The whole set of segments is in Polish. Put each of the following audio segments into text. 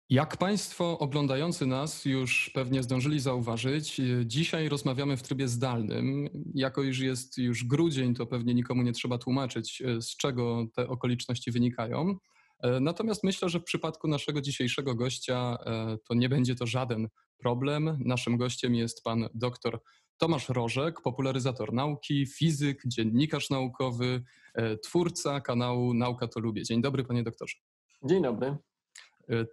Jak Państwo oglądający nas już pewnie zdążyli zauważyć, dzisiaj rozmawiamy w trybie zdalnym. Jako iż jest już grudzień, to pewnie nikomu nie trzeba tłumaczyć, z czego te okoliczności wynikają. Natomiast myślę, że w przypadku naszego dzisiejszego gościa to nie będzie to żaden problem. Naszym gościem jest pan dr Tomasz Rożek, popularyzator nauki, fizyk, dziennikarz naukowy, twórca kanału Nauka to Lubię. Dzień dobry, panie doktorze. Dzień dobry.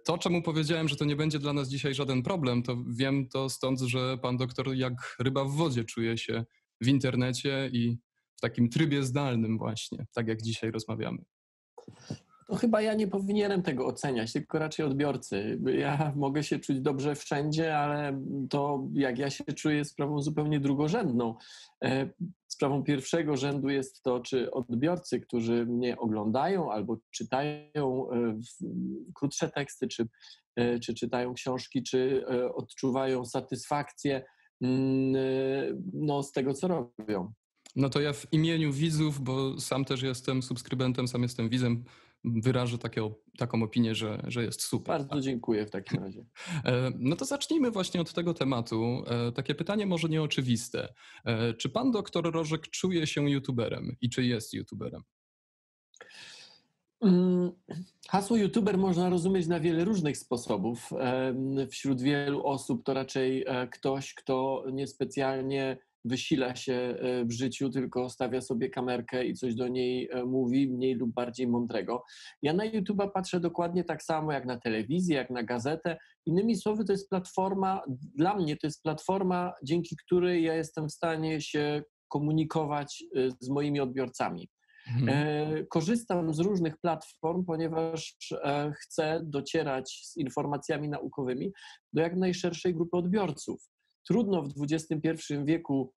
To, czemu powiedziałem, że to nie będzie dla nas dzisiaj żaden problem, to wiem to stąd, że pan doktor jak ryba w wodzie czuje się w internecie i w takim trybie zdalnym właśnie, tak jak dzisiaj rozmawiamy. To chyba ja nie powinienem tego oceniać, tylko raczej odbiorcy. Ja mogę się czuć dobrze wszędzie, ale to, jak ja się czuję, jest sprawą zupełnie drugorzędną. Sprawą pierwszego rzędu jest to, czy odbiorcy, którzy mnie oglądają albo czytają krótsze teksty, czy czytają książki, czy odczuwają satysfakcję z tego, co robią. No to ja w imieniu widzów, bo sam też jestem subskrybentem, sam jestem widzem, wyrażę taką opinię, że jest super. Bardzo dziękuję w takim razie. No to zacznijmy właśnie od tego tematu. Takie pytanie może nieoczywiste. Czy pan doktor Rożek czuje się youtuberem i czy jest youtuberem? Hasło youtuber można rozumieć na wiele różnych sposobów. Wśród wielu osób to raczej ktoś, kto niespecjalnie wysila się w życiu, tylko stawia sobie kamerkę i coś do niej mówi, mniej lub bardziej mądrego. Ja na YouTube'a patrzę dokładnie tak samo jak na telewizję, jak na gazetę. Innymi słowy, to jest platforma, dla mnie to jest platforma, dzięki której ja jestem w stanie się komunikować z moimi odbiorcami. Korzystam z różnych platform, ponieważ chcę docierać z informacjami naukowymi do jak najszerszej grupy odbiorców. Trudno w XXI wieku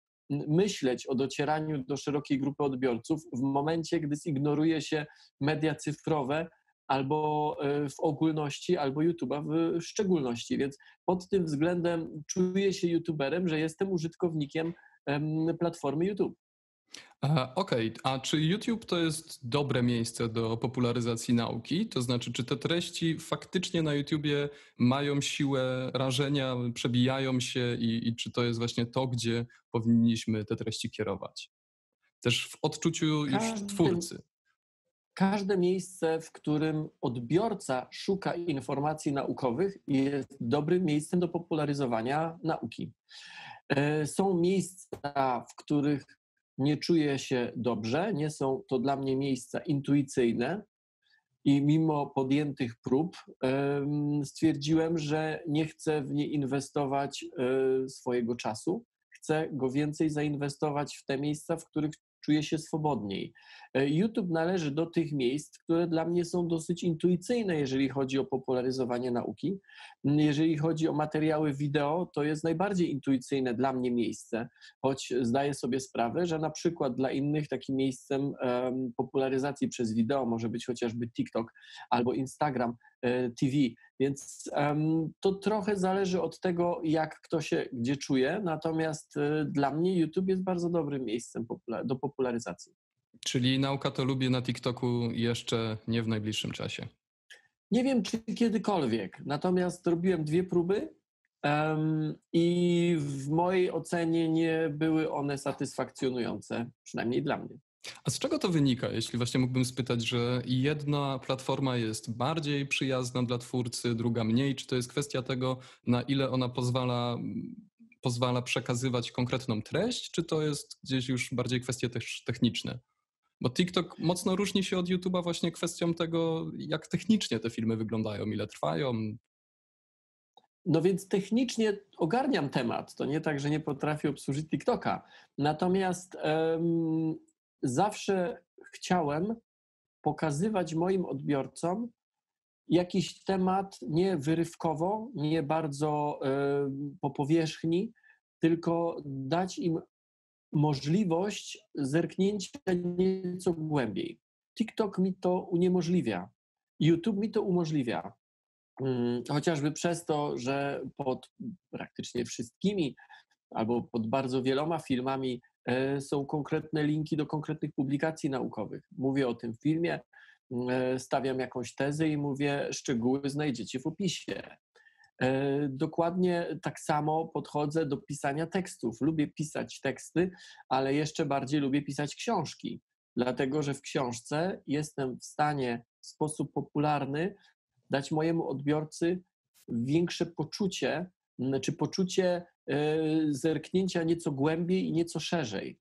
myśleć o docieraniu do szerokiej grupy odbiorców w momencie, gdy zignoruje się media cyfrowe albo w ogólności, albo YouTube'a w szczególności. Więc pod tym względem czuję się youtuberem, że jestem użytkownikiem platformy YouTube. Okej, a czy YouTube to jest dobre miejsce do popularyzacji nauki? To znaczy, czy te treści faktycznie na YouTubie mają siłę rażenia, przebijają się i czy to jest właśnie to, gdzie powinniśmy te treści kierować? Też w odczuciu już twórcy. Każde miejsce, w którym odbiorca szuka informacji naukowych, jest dobrym miejscem do popularyzowania nauki. Są miejsca, w których nie czuję się dobrze, nie są to dla mnie miejsca intuicyjne i mimo podjętych prób stwierdziłem, że nie chcę w nie inwestować swojego czasu. Chcę go więcej zainwestować w te miejsca, w których czuję się swobodniej. YouTube należy do tych miejsc, które dla mnie są dosyć intuicyjne, jeżeli chodzi o popularyzowanie nauki. Jeżeli chodzi o materiały wideo, to jest najbardziej intuicyjne dla mnie miejsce, choć zdaję sobie sprawę, że na przykład dla innych takim miejscem popularyzacji przez wideo może być chociażby TikTok albo Instagram TV, więc to trochę zależy od tego, jak kto się gdzie czuje, natomiast dla mnie YouTube jest bardzo dobrym miejscem do popularyzacji. Czyli nauka to lubię na TikToku jeszcze nie w najbliższym czasie. Nie wiem, czy kiedykolwiek, natomiast robiłem 2 próby i w mojej ocenie nie były one satysfakcjonujące, przynajmniej dla mnie. A z czego to wynika, jeśli właśnie mógłbym spytać, że jedna platforma jest bardziej przyjazna dla twórcy, druga mniej? Czy to jest kwestia tego, na ile ona pozwala przekazywać konkretną treść, czy to jest gdzieś już bardziej kwestie też techniczne? Bo TikTok mocno różni się od YouTube'a właśnie kwestią tego, jak technicznie te filmy wyglądają, ile trwają. No więc technicznie ogarniam temat. To nie tak, że nie potrafię obsłużyć TikToka. Natomiast zawsze chciałem pokazywać moim odbiorcom jakiś temat nie wyrywkowo, nie bardzo po powierzchni, tylko dać im możliwość zerknięcia nieco głębiej. TikTok mi to uniemożliwia. YouTube mi to umożliwia. Chociażby przez to, że pod praktycznie wszystkimi albo pod bardzo wieloma filmami są konkretne linki do konkretnych publikacji naukowych. Mówię o tym filmie, stawiam jakąś tezę i mówię, szczegóły znajdziecie w opisie. Dokładnie tak samo podchodzę do pisania tekstów. Lubię pisać teksty, ale jeszcze bardziej lubię pisać książki, dlatego że w książce jestem w stanie w sposób popularny dać mojemu odbiorcy większe poczucie, czy poczucie zerknięcia nieco głębiej i nieco szerzej.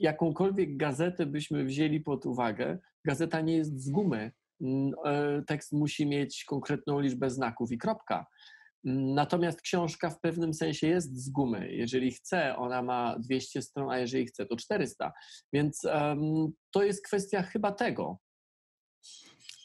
Jakąkolwiek gazetę byśmy wzięli pod uwagę, gazeta nie jest z gumy. Tekst musi mieć konkretną liczbę znaków i kropka. Natomiast książka w pewnym sensie jest z gumy. Jeżeli chce, ona ma 200 stron, a jeżeli chce, to 400. Więc to jest kwestia chyba tego.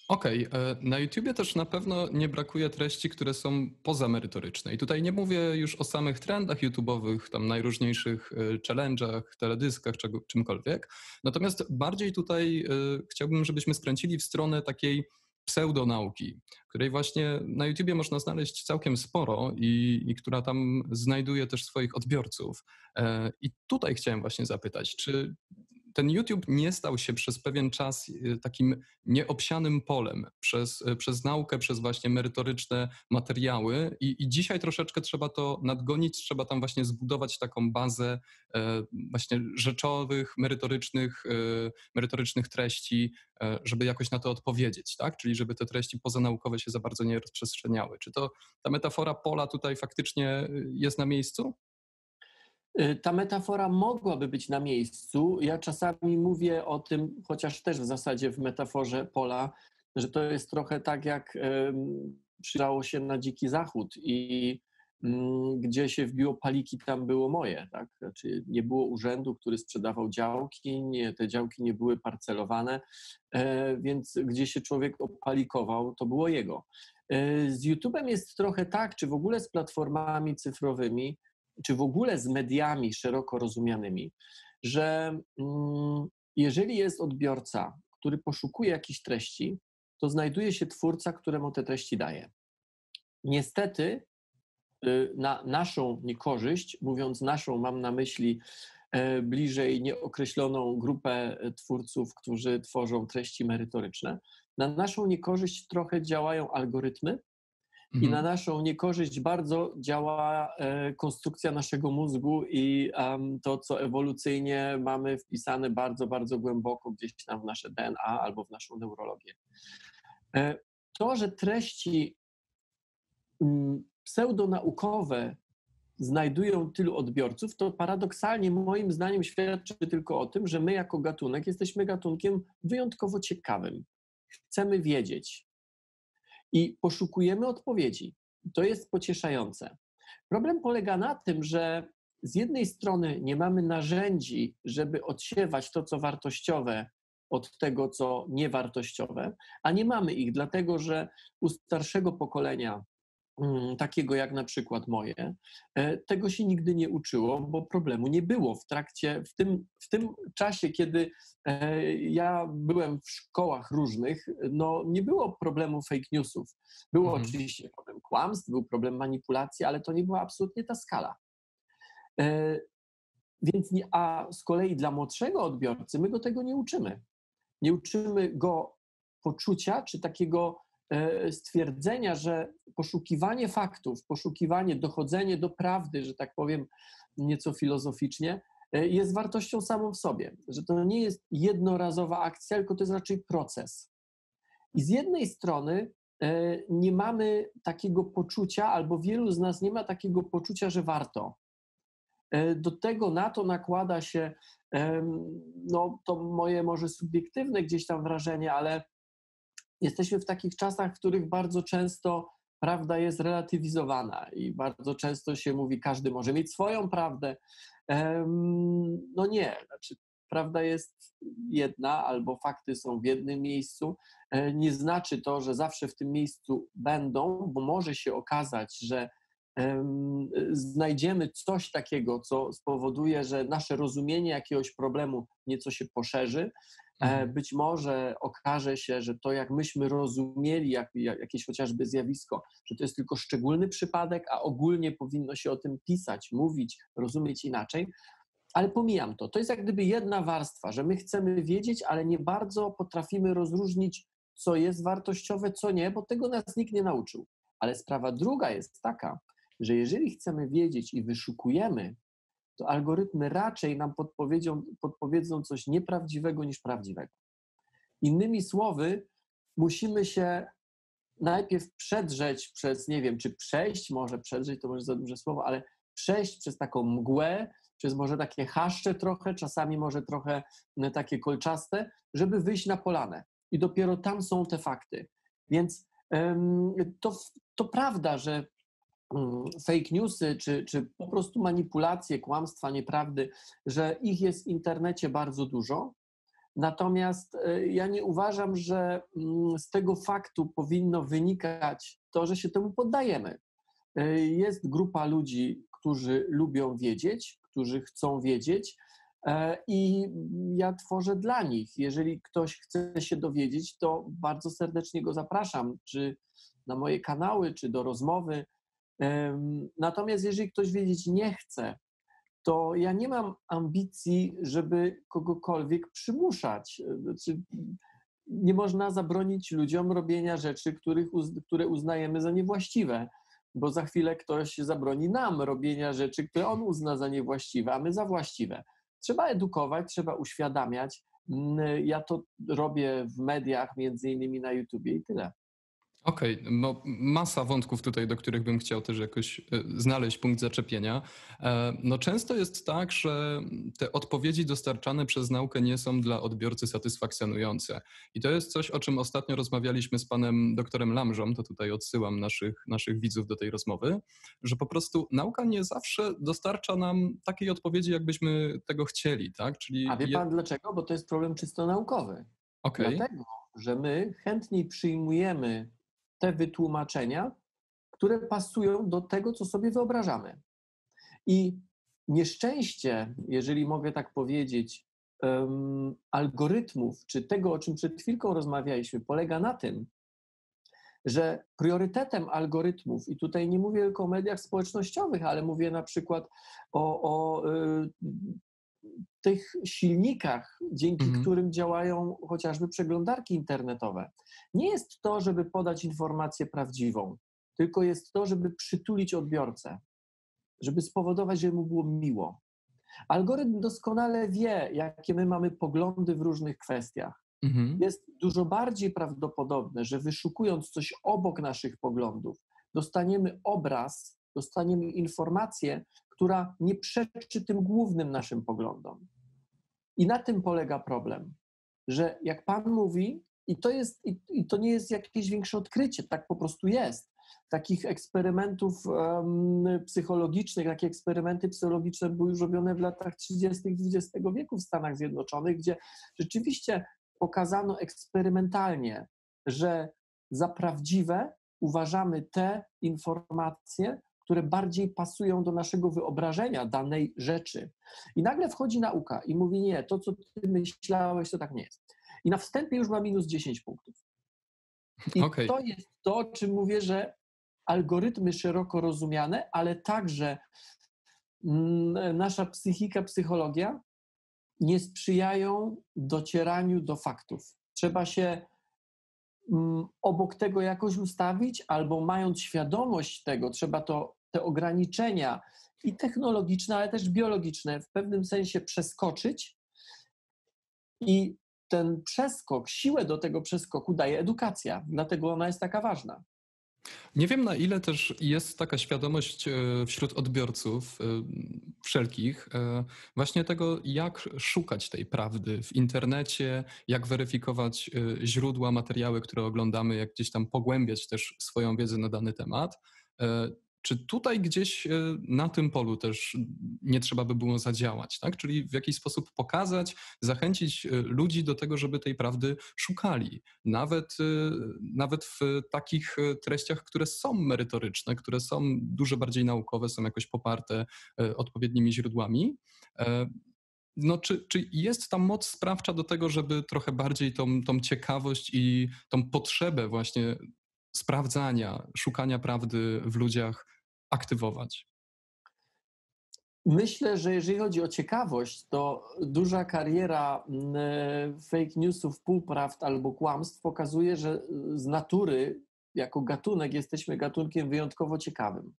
Okej, na YouTubie też na pewno nie brakuje treści, które są pozamerytoryczne. I tutaj nie mówię już o samych trendach YouTube'owych, tam najróżniejszych challenge'ach, teledyskach, czymkolwiek. Natomiast bardziej tutaj chciałbym, żebyśmy skręcili w stronę takiej pseudonauki, której właśnie na YouTubie można znaleźć całkiem sporo i która tam znajduje też swoich odbiorców. I tutaj chciałem właśnie zapytać, czy ten YouTube nie stał się przez pewien czas takim nieobsianym polem przez naukę, przez właśnie merytoryczne materiały i dzisiaj troszeczkę trzeba to nadgonić, trzeba tam właśnie zbudować taką bazę właśnie rzeczowych, merytorycznych treści, żeby jakoś na to odpowiedzieć, tak? Czyli żeby te treści pozanaukowe się za bardzo nie rozprzestrzeniały. Czy to ta metafora pola tutaj faktycznie jest na miejscu? Ta metafora mogłaby być na miejscu. Ja czasami mówię o tym, chociaż też w zasadzie w metaforze pola, że to jest trochę tak, jak przyjrzało się na Dziki Zachód i gdzie się wbiło paliki, tam było moje. Tak? Znaczy nie było urzędu, który sprzedawał działki, te działki nie były parcelowane, więc gdzie się człowiek opalikował, to było jego. Z YouTube'em jest trochę tak, czy w ogóle z platformami cyfrowymi, czy w ogóle z mediami szeroko rozumianymi, że jeżeli jest odbiorca, który poszukuje jakichś treści, to znajduje się twórca, któremu te treści daje. Niestety na naszą niekorzyść, mówiąc naszą, mam na myśli bliżej nieokreśloną grupę twórców, którzy tworzą treści merytoryczne, na naszą niekorzyść trochę działają algorytmy, i na naszą niekorzyść bardzo działa konstrukcja naszego mózgu i to, co ewolucyjnie mamy wpisane bardzo, bardzo głęboko gdzieś tam w nasze DNA albo w naszą neurologię. To, że treści pseudonaukowe znajdują tylu odbiorców, to paradoksalnie moim zdaniem świadczy tylko o tym, że my jako gatunek jesteśmy gatunkiem wyjątkowo ciekawym. Chcemy wiedzieć. I poszukujemy odpowiedzi. To jest pocieszające. Problem polega na tym, że z jednej strony nie mamy narzędzi, żeby odsiewać to, co wartościowe, od tego, co niewartościowe, a nie mamy ich, dlatego że u starszego pokolenia, takiego jak na przykład moje, tego się nigdy nie uczyło, bo problemu nie było w tym czasie, kiedy ja byłem w szkołach różnych, no nie było problemu fake newsów. Było oczywiście problem kłamstw, był problem manipulacji, ale to nie była absolutnie ta skala. A z kolei dla młodszego odbiorcy my go tego nie uczymy. Nie uczymy go poczucia, czy takiego stwierdzenia, że poszukiwanie faktów, dochodzenie do prawdy, że tak powiem nieco filozoficznie, jest wartością samą w sobie. Że to nie jest jednorazowa akcja, tylko to jest raczej proces. I z jednej strony nie mamy takiego poczucia, albo wielu z nas nie ma takiego poczucia, że warto. Do tego na to nakłada się no, to moje może subiektywne gdzieś tam wrażenie, ale jesteśmy w takich czasach, w których bardzo często prawda jest relatywizowana i bardzo często się mówi, każdy może mieć swoją prawdę. No nie, znaczy prawda jest jedna albo fakty są w jednym miejscu. Nie znaczy to, że zawsze w tym miejscu będą, bo może się okazać, że znajdziemy coś takiego, co spowoduje, że nasze rozumienie jakiegoś problemu nieco się poszerzy. Być może okaże się, że to jak myśmy rozumieli jakieś chociażby zjawisko, że to jest tylko szczególny przypadek, a ogólnie powinno się o tym pisać, mówić, rozumieć inaczej. Ale pomijam to. To jest jak gdyby jedna warstwa, że my chcemy wiedzieć, ale nie bardzo potrafimy rozróżnić, co jest wartościowe, co nie, bo tego nas nikt nie nauczył. Ale sprawa druga jest taka, że jeżeli chcemy wiedzieć i wyszukujemy, to algorytmy raczej nam podpowiedzą coś nieprawdziwego niż prawdziwego. Innymi słowy, musimy się najpierw przedrzeć przez, nie wiem, czy przejść, może przedrzeć to może za duże słowo, ale przejść przez taką mgłę, przez może takie chaszcze trochę, czasami może trochę takie kolczaste, żeby wyjść na polanę. I dopiero tam są te fakty. Więc to prawda, że fake newsy, czy po prostu manipulacje, kłamstwa, nieprawdy, że ich jest w internecie bardzo dużo. Natomiast ja nie uważam, że z tego faktu powinno wynikać to, że się temu poddajemy. Jest grupa ludzi, którzy lubią wiedzieć, którzy chcą wiedzieć i ja tworzę dla nich. Jeżeli ktoś chce się dowiedzieć, to bardzo serdecznie go zapraszam, czy na moje kanały, czy do rozmowy. Natomiast jeżeli ktoś wiedzieć nie chce, to ja nie mam ambicji, żeby kogokolwiek przymuszać. Znaczy, nie można zabronić ludziom robienia rzeczy, które uznajemy za niewłaściwe, bo za chwilę ktoś zabroni nam robienia rzeczy, które on uzna za niewłaściwe, a my za właściwe. Trzeba edukować, trzeba uświadamiać. Ja to robię w mediach, między innymi na YouTubie i tyle. Okej, no masa wątków tutaj, do których bym chciał też jakoś znaleźć punkt zaczepienia. No często jest tak, że te odpowiedzi dostarczane przez naukę nie są dla odbiorcy satysfakcjonujące. I to jest coś, o czym ostatnio rozmawialiśmy z panem doktorem Lamżą, to tutaj odsyłam naszych widzów do tej rozmowy, że po prostu nauka nie zawsze dostarcza nam takiej odpowiedzi, jakbyśmy tego chcieli, tak? A wie pan dlaczego? Bo to jest problem czysto naukowy. Okej. Dlatego, że my chętniej przyjmujemy te wytłumaczenia, które pasują do tego, co sobie wyobrażamy. I nieszczęście, jeżeli mogę tak powiedzieć, algorytmów, czy tego, o czym przed chwilką rozmawialiśmy, polega na tym, że priorytetem algorytmów, i tutaj nie mówię tylko o mediach społecznościowych, ale mówię na przykład o tych silnikach, dzięki którym działają chociażby przeglądarki internetowe, nie jest to, żeby podać informację prawdziwą, tylko jest to, żeby przytulić odbiorcę, żeby spowodować, żeby mu było miło. Algorytm doskonale wie, jakie my mamy poglądy w różnych kwestiach. Jest dużo bardziej prawdopodobne, że wyszukując coś obok naszych poglądów, dostaniemy obraz, dostaniemy informację, która nie przeczy tym głównym naszym poglądom. I na tym polega problem, że jak pan mówi, i to nie jest jakieś większe odkrycie, tak po prostu jest. Takich eksperymentów psychologicznych, takie eksperymenty psychologiczne były już robione w latach 30. XX wieku w Stanach Zjednoczonych, gdzie rzeczywiście pokazano eksperymentalnie, że za prawdziwe uważamy te informacje, które bardziej pasują do naszego wyobrażenia danej rzeczy. I nagle wchodzi nauka i mówi, nie, to co ty myślałeś, to tak nie jest. I na wstępie już ma minus 10 punktów. I to jest to, o czym mówię, że algorytmy szeroko rozumiane, ale także nasza psychika, psychologia nie sprzyjają docieraniu do faktów. Trzeba się obok tego jakoś ustawić, albo mając świadomość tego, trzeba te ograniczenia i technologiczne, ale też biologiczne w pewnym sensie przeskoczyć i ten przeskok, siłę do tego przeskoku daje edukacja, dlatego ona jest taka ważna. Nie wiem, na ile też jest taka świadomość wśród odbiorców wszelkich właśnie tego, jak szukać tej prawdy w internecie, jak weryfikować źródła, materiały, które oglądamy, jak gdzieś tam pogłębiać też swoją wiedzę na dany temat. Czy tutaj gdzieś na tym polu też nie trzeba by było zadziałać, tak? Czyli w jakiś sposób pokazać, zachęcić ludzi do tego, żeby tej prawdy szukali. Nawet w takich treściach, które są merytoryczne, które są dużo bardziej naukowe, są jakoś poparte odpowiednimi źródłami. No, czy jest tam moc sprawcza do tego, żeby trochę bardziej tą ciekawość i tą potrzebę właśnie sprawdzania, szukania prawdy w ludziach aktywować? Myślę, że jeżeli chodzi o ciekawość, to duża kariera fake newsów, półprawd albo kłamstw pokazuje, że z natury jako gatunek jesteśmy gatunkiem wyjątkowo ciekawym.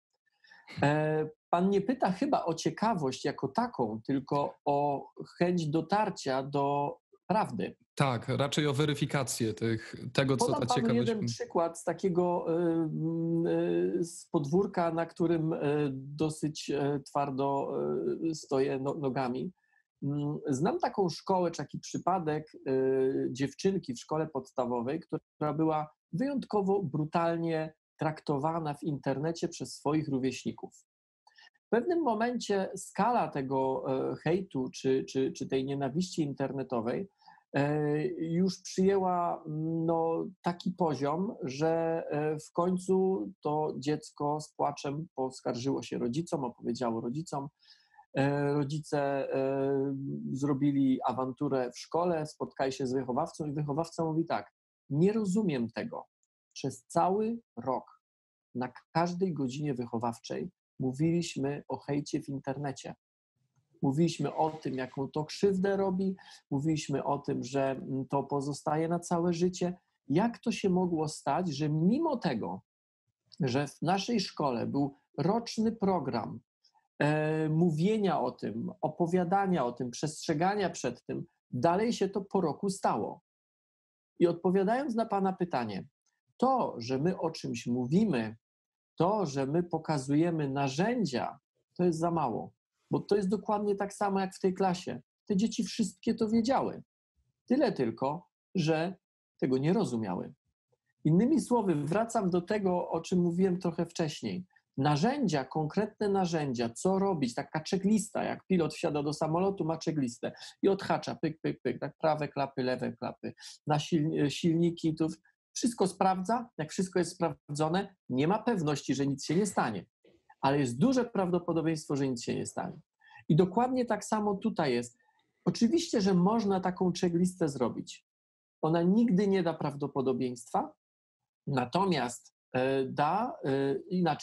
Pan nie pyta chyba o ciekawość jako taką, tylko o chęć dotarcia do prawdy. Tak, raczej o weryfikację tego, co ta Podam panu ciekawość... jeden przykład z takiego z podwórka, na którym dosyć twardo stoję nogami. Znam taką szkołę, czy taki przypadek dziewczynki w szkole podstawowej, która była wyjątkowo brutalnie traktowana w internecie przez swoich rówieśników. W pewnym momencie skala tego hejtu czy tej nienawiści internetowej już przyjęła taki poziom, że w końcu to dziecko z płaczem poskarżyło się rodzicom, opowiedziało rodzicom. Rodzice zrobili awanturę w szkole, spotkali się z wychowawcą i wychowawca mówi tak: nie rozumiem tego. Przez cały rok na każdej godzinie wychowawczej mówiliśmy o hejcie w internecie. Mówiliśmy o tym, jaką to krzywdę robi, mówiliśmy o tym, że to pozostaje na całe życie. Jak to się mogło stać, że mimo tego, że w naszej szkole był roczny program mówienia o tym, opowiadania o tym, przestrzegania przed tym, dalej się to po roku stało? I odpowiadając na pana pytanie, to, że my o czymś mówimy, to, że my pokazujemy narzędzia, to jest za mało. Bo to jest dokładnie tak samo jak w tej klasie. Te dzieci wszystkie to wiedziały. Tyle tylko, że tego nie rozumiały. Innymi słowy, wracam do tego, o czym mówiłem trochę wcześniej. Narzędzia, konkretne narzędzia, co robić, taka checklista, jak pilot wsiada do samolotu, ma checklistę i odhacza, pyk, pyk, pyk, tak, prawe klapy, lewe klapy, na silniki, tu wszystko sprawdza. Jak wszystko jest sprawdzone, nie ma pewności, że nic się nie stanie. Ale jest duże prawdopodobieństwo, że nic się nie stanie. I dokładnie tak samo tutaj jest. Oczywiście, że można taką checklistę zrobić. Ona nigdy nie da prawdopodobieństwa, natomiast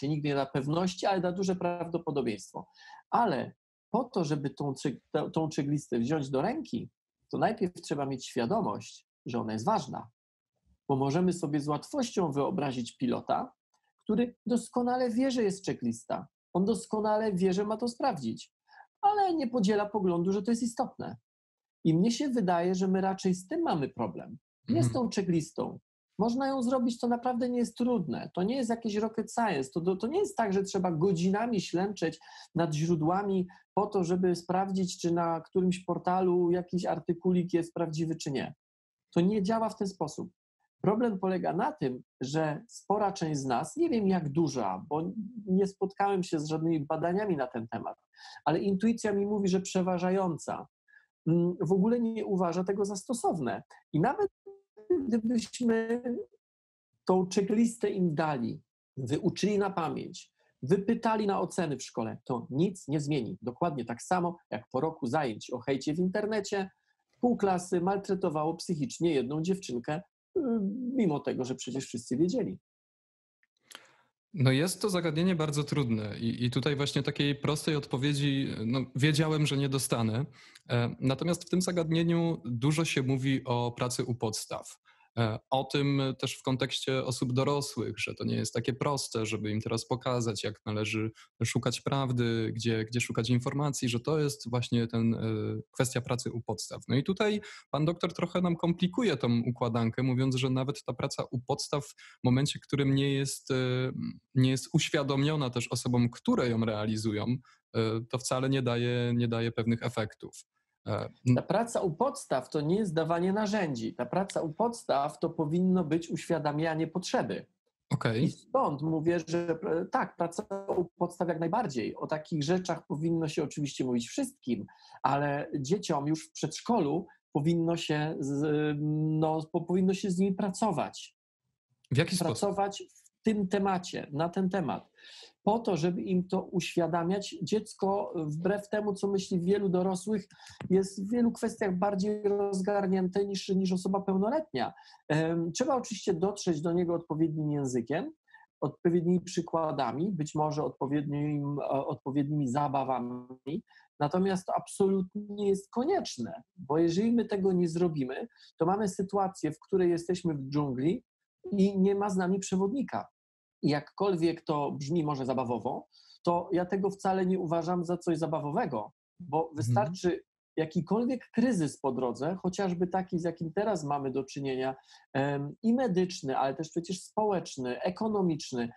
nigdy nie da pewności, ale da duże prawdopodobieństwo. Ale po to, żeby tą checklistę wziąć do ręki, to najpierw trzeba mieć świadomość, że ona jest ważna. Bo możemy sobie z łatwością wyobrazić pilota, który doskonale wie, że jest checklista. On doskonale wie, że ma to sprawdzić, ale nie podziela poglądu, że to jest istotne. I mnie się wydaje, że my raczej z tym mamy problem. Nie z tą checklistą. Można ją zrobić, to naprawdę nie jest trudne. To nie jest jakiś rocket science. To nie jest tak, że trzeba godzinami ślęczeć nad źródłami po to, żeby sprawdzić, czy na którymś portalu jakiś artykulik jest prawdziwy, czy nie. To nie działa w ten sposób. Problem polega na tym, że spora część z nas, nie wiem jak duża, bo nie spotkałem się z żadnymi badaniami na ten temat, ale intuicja mi mówi, że przeważająca, w ogóle nie uważa tego za stosowne. I nawet gdybyśmy tą checklistę im dali, wyuczyli na pamięć, wypytali na oceny w szkole, to nic nie zmieni. Dokładnie tak samo jak po roku zajęć o hejcie w internecie, pół klasy maltretowało psychicznie jedną dziewczynkę, mimo tego, że przecież wszyscy wiedzieli. No jest to zagadnienie bardzo trudne i tutaj właśnie takiej prostej odpowiedzi wiedziałem, że nie dostanę. Natomiast w tym zagadnieniu dużo się mówi o pracy u podstaw. O tym też w kontekście osób dorosłych, że to nie jest takie proste, żeby im teraz pokazać, jak należy szukać prawdy, gdzie szukać informacji, że to jest właśnie kwestia pracy u podstaw. No i tutaj pan doktor trochę nam komplikuje tą układankę, mówiąc, że nawet ta praca u podstaw w momencie, w którym nie jest uświadomiona też osobom, które ją realizują, to wcale nie daje pewnych efektów. Ta praca u podstaw to nie jest dawanie narzędzi. Ta praca u podstaw to powinno być uświadamianie potrzeby. Okay. I stąd mówię, że tak, praca u podstaw jak najbardziej. O takich rzeczach powinno się oczywiście mówić wszystkim, ale dzieciom już w przedszkolu powinno się z nimi pracować. W jaki sposób? Pracować w tym temacie, na ten temat. Po to, żeby im to uświadamiać, dziecko, wbrew temu, co myśli wielu dorosłych, jest w wielu kwestiach bardziej rozgarnięte niż osoba pełnoletnia. Trzeba oczywiście dotrzeć do niego odpowiednim językiem, odpowiednimi przykładami, być może odpowiednimi zabawami, natomiast to absolutnie nie jest konieczne, bo jeżeli my tego nie zrobimy, to mamy sytuację, w której jesteśmy w dżungli i nie ma z nami przewodnika. I jakkolwiek to brzmi może zabawowo, to ja tego wcale nie uważam za coś zabawowego, bo wystarczy jakikolwiek kryzys po drodze, chociażby taki, z jakim teraz mamy do czynienia, i medyczny, ale też przecież społeczny, ekonomiczny.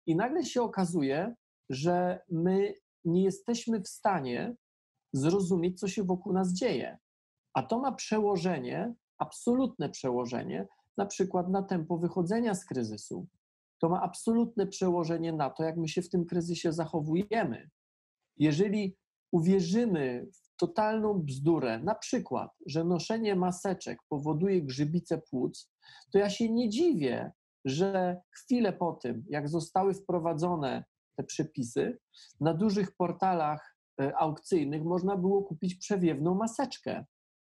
I nagle się okazuje, że my nie jesteśmy w stanie zrozumieć, co się wokół nas dzieje. A to ma przełożenie, absolutne przełożenie, na przykład na tempo wychodzenia z kryzysu. To ma absolutne przełożenie na to, jak my się w tym kryzysie zachowujemy. Jeżeli uwierzymy w totalną bzdurę, na przykład, że noszenie maseczek powoduje grzybice płuc, to ja się nie dziwię, że chwilę po tym, jak zostały wprowadzone te przepisy, na dużych portalach aukcyjnych można było kupić przewiewną maseczkę.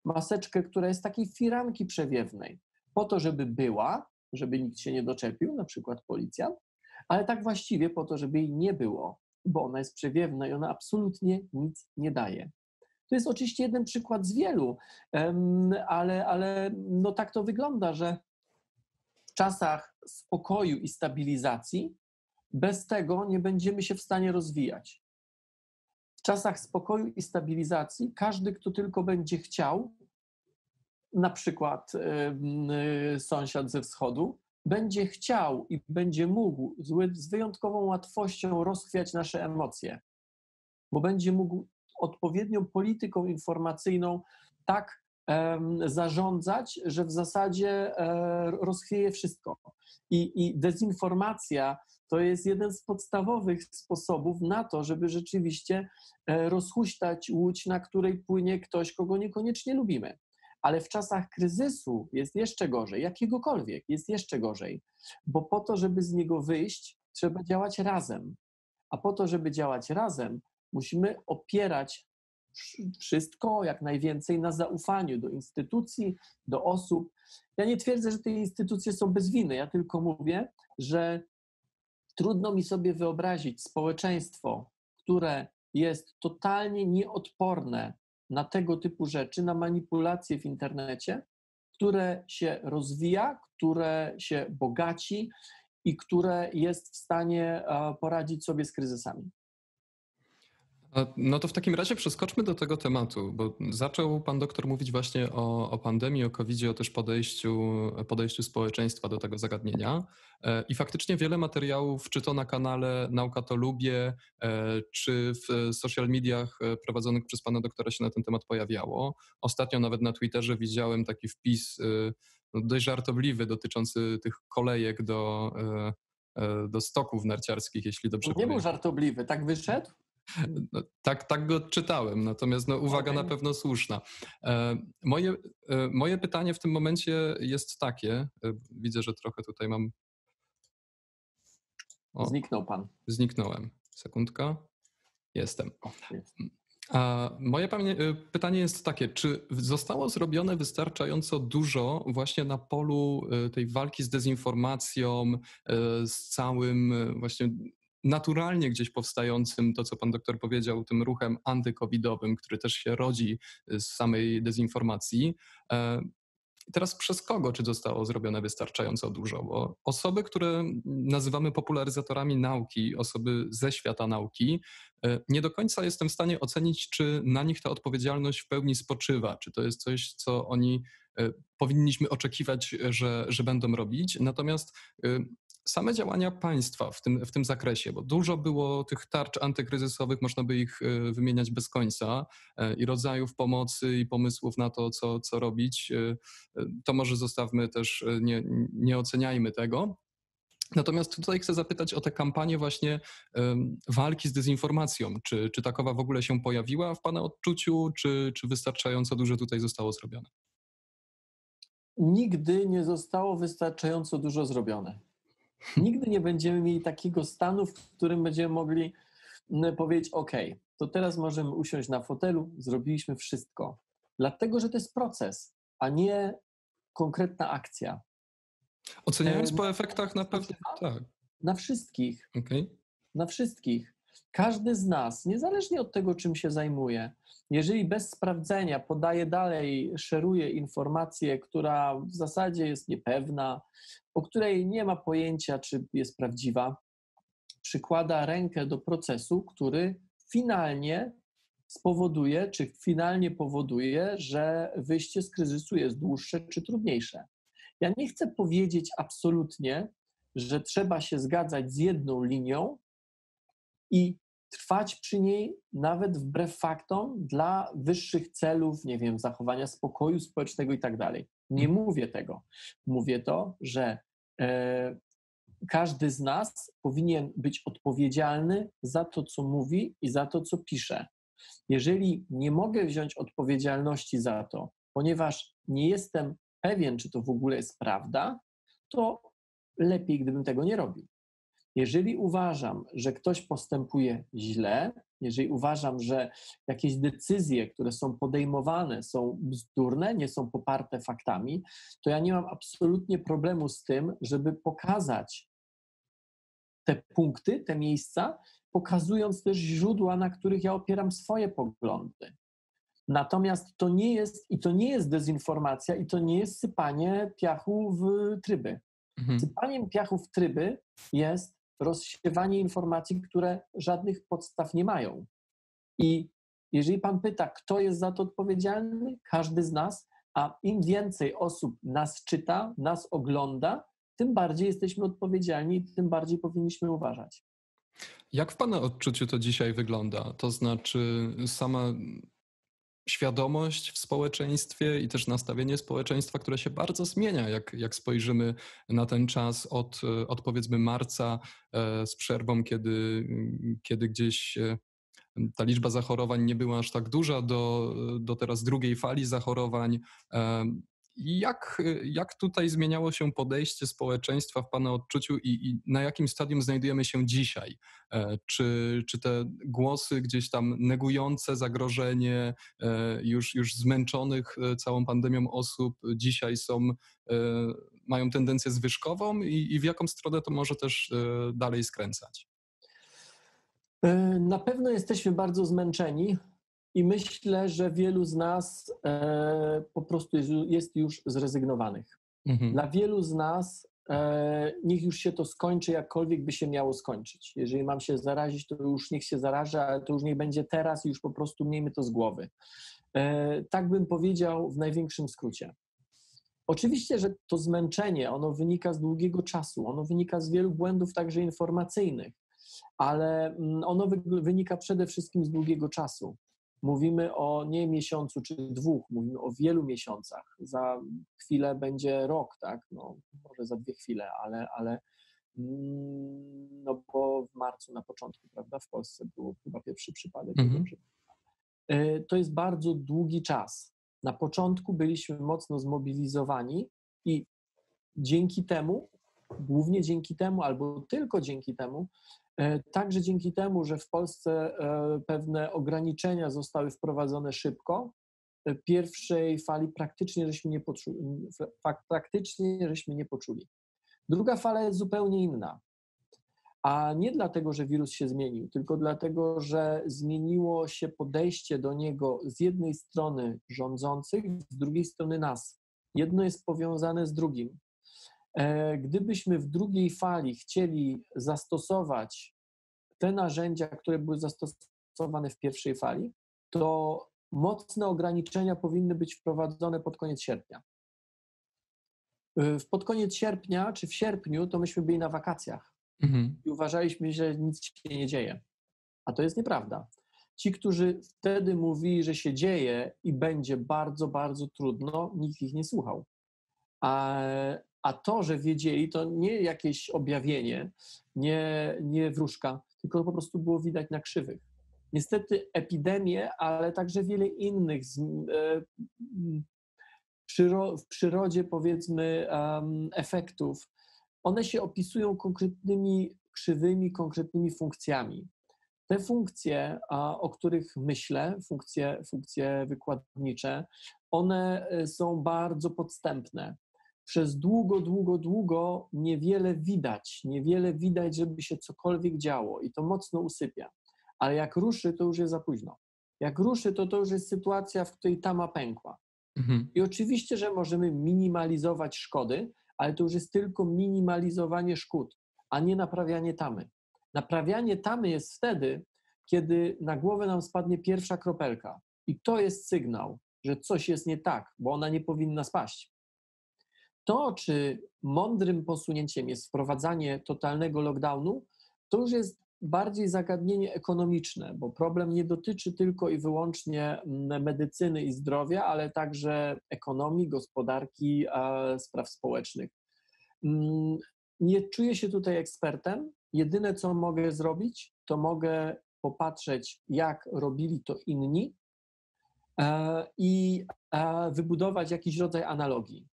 Maseczkę, która jest takiej firanki przewiewnej, po to, żeby była, żeby nikt się nie doczepił, na przykład policjant, ale tak właściwie po to, żeby jej nie było, bo ona jest przewiewna i ona absolutnie nic nie daje. To jest oczywiście jeden przykład z wielu, ale no tak to wygląda, że w czasach spokoju i stabilizacji bez tego nie będziemy się w stanie rozwijać. W czasach spokoju i stabilizacji każdy, kto tylko będzie chciał, na przykład sąsiad ze wschodu, będzie chciał i będzie mógł z wyjątkową łatwością rozchwiać nasze emocje, bo będzie mógł odpowiednią polityką informacyjną tak zarządzać, że w zasadzie rozchwieje wszystko. I dezinformacja to jest jeden z podstawowych sposobów na to, żeby rzeczywiście rozhuśtać łódź, na której płynie ktoś, kogo niekoniecznie lubimy. Ale w czasach kryzysu jest jeszcze gorzej, jakiegokolwiek jest jeszcze gorzej, bo po to, żeby z niego wyjść, trzeba działać razem. A po to, żeby działać razem, musimy opierać wszystko, jak najwięcej na zaufaniu do instytucji, do osób. Ja nie twierdzę, że te instytucje są bez winy, ja tylko mówię, że trudno mi sobie wyobrazić społeczeństwo, które jest totalnie nieodporne na tego typu rzeczy, na manipulacje w internecie, które się rozwija, które się bogaci i które jest w stanie poradzić sobie z kryzysami. No to w takim razie przeskoczmy do tego tematu, bo zaczął pan doktor mówić właśnie o pandemii, o COVID-zie, o też podejściu społeczeństwa do tego zagadnienia. I faktycznie wiele materiałów, czy to na kanale Nauka to Lubię, czy w social mediach prowadzonych przez pana doktora się na ten temat pojawiało. Ostatnio nawet na Twitterze widziałem taki wpis dość żartobliwy dotyczący tych kolejek do stoków narciarskich, jeśli dobrze Nie pamiętam. był żartobliwy, tak wyszedł? No, tak go czytałem, natomiast uwaga na pewno słuszna. Moje pytanie w tym momencie jest takie, widzę, że trochę tutaj mam... Zniknął pan. Zniknąłem. Sekundka. Jestem. Jest. A moje pytanie jest takie, czy zostało zrobione wystarczająco dużo właśnie na polu tej walki z dezinformacją, z całym właśnie naturalnie gdzieś powstającym, to co pan doktor powiedział, tym ruchem antykowidowym, który też się rodzi z samej dezinformacji. Teraz przez kogo, czy zostało zrobione wystarczająco dużo? Bo osoby, które nazywamy popularyzatorami nauki, osoby ze świata nauki, nie do końca jestem w stanie ocenić, czy na nich ta odpowiedzialność w pełni spoczywa, czy to jest coś, co oni powinniśmy oczekiwać, że będą robić. Natomiast same działania państwa w tym zakresie, bo dużo było tych tarcz antykryzysowych, można by ich wymieniać bez końca i rodzajów pomocy i pomysłów na to, co robić, to może zostawmy też, nie oceniajmy tego. Natomiast tutaj chcę zapytać o tę kampanię właśnie walki z dezinformacją. Czy takowa w ogóle się pojawiła w pana odczuciu, czy wystarczająco dużo tutaj zostało zrobione? Nigdy nie zostało wystarczająco dużo zrobione. Nigdy nie będziemy mieli takiego stanu, w którym będziemy mogli powiedzieć: OK, to teraz możemy usiąść na fotelu, zrobiliśmy wszystko. Dlatego, że to jest proces, a nie konkretna akcja. Oceniając po efektach na pewno tak. Na wszystkich. Okej. Na wszystkich. Każdy z nas, niezależnie od tego, czym się zajmuje, jeżeli bez sprawdzenia podaje dalej, szeruje informację, która w zasadzie jest niepewna, o której nie ma pojęcia, czy jest prawdziwa, przykłada rękę do procesu, który finalnie spowoduje, czy finalnie powoduje, że wyjście z kryzysu jest dłuższe czy trudniejsze. Ja nie chcę powiedzieć absolutnie, że trzeba się zgadzać z jedną linią i trwać przy niej nawet wbrew faktom dla wyższych celów, nie wiem, zachowania spokoju społecznego i tak dalej. Nie mówię tego. Mówię to, że każdy z nas powinien być odpowiedzialny za to, co mówi i za to, co pisze. Jeżeli nie mogę wziąć odpowiedzialności za to, ponieważ nie jestem pewien, czy to w ogóle jest prawda, to lepiej, gdybym tego nie robił. Jeżeli uważam, że ktoś postępuje źle, jeżeli uważam, że jakieś decyzje, które są podejmowane, są bzdurne, nie są poparte faktami, to ja nie mam absolutnie problemu z tym, żeby pokazać te punkty, te miejsca, pokazując też źródła, na których ja opieram swoje poglądy. Natomiast to nie jest dezinformacja i to nie jest sypanie piachu w tryby. Sypaniem piachu w tryby jest rozsiewanie informacji, które żadnych podstaw nie mają. I jeżeli pan pyta, kto jest za to odpowiedzialny, każdy z nas, a im więcej osób nas czyta, nas ogląda, tym bardziej jesteśmy odpowiedzialni i tym bardziej powinniśmy uważać. Jak w pana odczuciu to dzisiaj wygląda? To znaczy sama świadomość w społeczeństwie i też nastawienie społeczeństwa, które się bardzo zmienia, jak spojrzymy na ten czas od powiedzmy marca z przerwą, kiedy gdzieś ta liczba zachorowań nie była aż tak duża do teraz drugiej fali zachorowań. Jak tutaj zmieniało się podejście społeczeństwa w pana odczuciu i na jakim stadium znajdujemy się dzisiaj? Czy te głosy gdzieś tam negujące zagrożenie już zmęczonych całą pandemią osób dzisiaj mają tendencję zwyżkową i w jaką stronę to może też dalej skręcać? Na pewno jesteśmy bardzo zmęczeni i myślę, że wielu z nas po prostu jest już zrezygnowanych. Mhm. Dla wielu z nas niech już się to skończy, jakkolwiek by się miało skończyć. Jeżeli mam się zarazić, to już niech się zaraża, ale to już niech będzie teraz i już po prostu miejmy to z głowy. Tak bym powiedział w największym skrócie. Oczywiście, że to zmęczenie, ono wynika z długiego czasu, ono wynika z wielu błędów także informacyjnych, ale ono wynika przede wszystkim z długiego czasu. Mówimy o nie miesiącu czy dwóch, mówimy o wielu miesiącach. Za chwilę będzie rok, tak? No, może za 2 chwile, ale no bo w marcu na początku, prawda, w Polsce był chyba pierwszy przypadek. Mhm. To jest bardzo długi czas. Na początku byliśmy mocno zmobilizowani i dzięki temu, głównie dzięki temu, albo tylko dzięki temu, także dzięki temu, że w Polsce pewne ograniczenia zostały wprowadzone szybko, pierwszej fali praktycznie żeśmy nie poczuli. Druga fala jest zupełnie inna. A nie dlatego, że wirus się zmienił, tylko dlatego, że zmieniło się podejście do niego z jednej strony rządzących, z drugiej strony nas. Jedno jest powiązane z drugim. Gdybyśmy w drugiej fali chcieli zastosować te narzędzia, które były zastosowane w pierwszej fali, to mocne ograniczenia powinny być wprowadzone pod koniec sierpnia. Pod koniec sierpnia czy w sierpniu to myśmy byli na wakacjach i uważaliśmy, że nic się nie dzieje. A to jest nieprawda. Ci, którzy wtedy mówili, że się dzieje i będzie bardzo, bardzo trudno, nikt ich nie słuchał. A to, że wiedzieli, to nie jakieś objawienie, nie wróżka, tylko po prostu było widać na krzywych. Niestety epidemie, ale także wiele innych w przyrodzie, powiedzmy, efektów, one się opisują konkretnymi krzywymi, konkretnymi funkcjami. Te funkcje, o których myślę, funkcje wykładnicze, one są bardzo podstępne. przez długo niewiele widać, żeby się cokolwiek działo i to mocno usypia. Ale jak ruszy, to już jest za późno. Jak ruszy, to już jest sytuacja, w której tama pękła. Mhm. I oczywiście, że możemy minimalizować szkody, ale to już jest tylko minimalizowanie szkód, a nie naprawianie tamy. Naprawianie tamy jest wtedy, kiedy na głowę nam spadnie pierwsza kropelka. I to jest sygnał, że coś jest nie tak, bo ona nie powinna spaść. To, czy mądrym posunięciem jest wprowadzanie totalnego lockdownu, to już jest bardziej zagadnienie ekonomiczne, bo problem nie dotyczy tylko i wyłącznie medycyny i zdrowia, ale także ekonomii, gospodarki, spraw społecznych. Nie czuję się tutaj ekspertem. Jedyne, co mogę zrobić, to mogę popatrzeć, jak robili to inni i wybudować jakiś rodzaj analogii.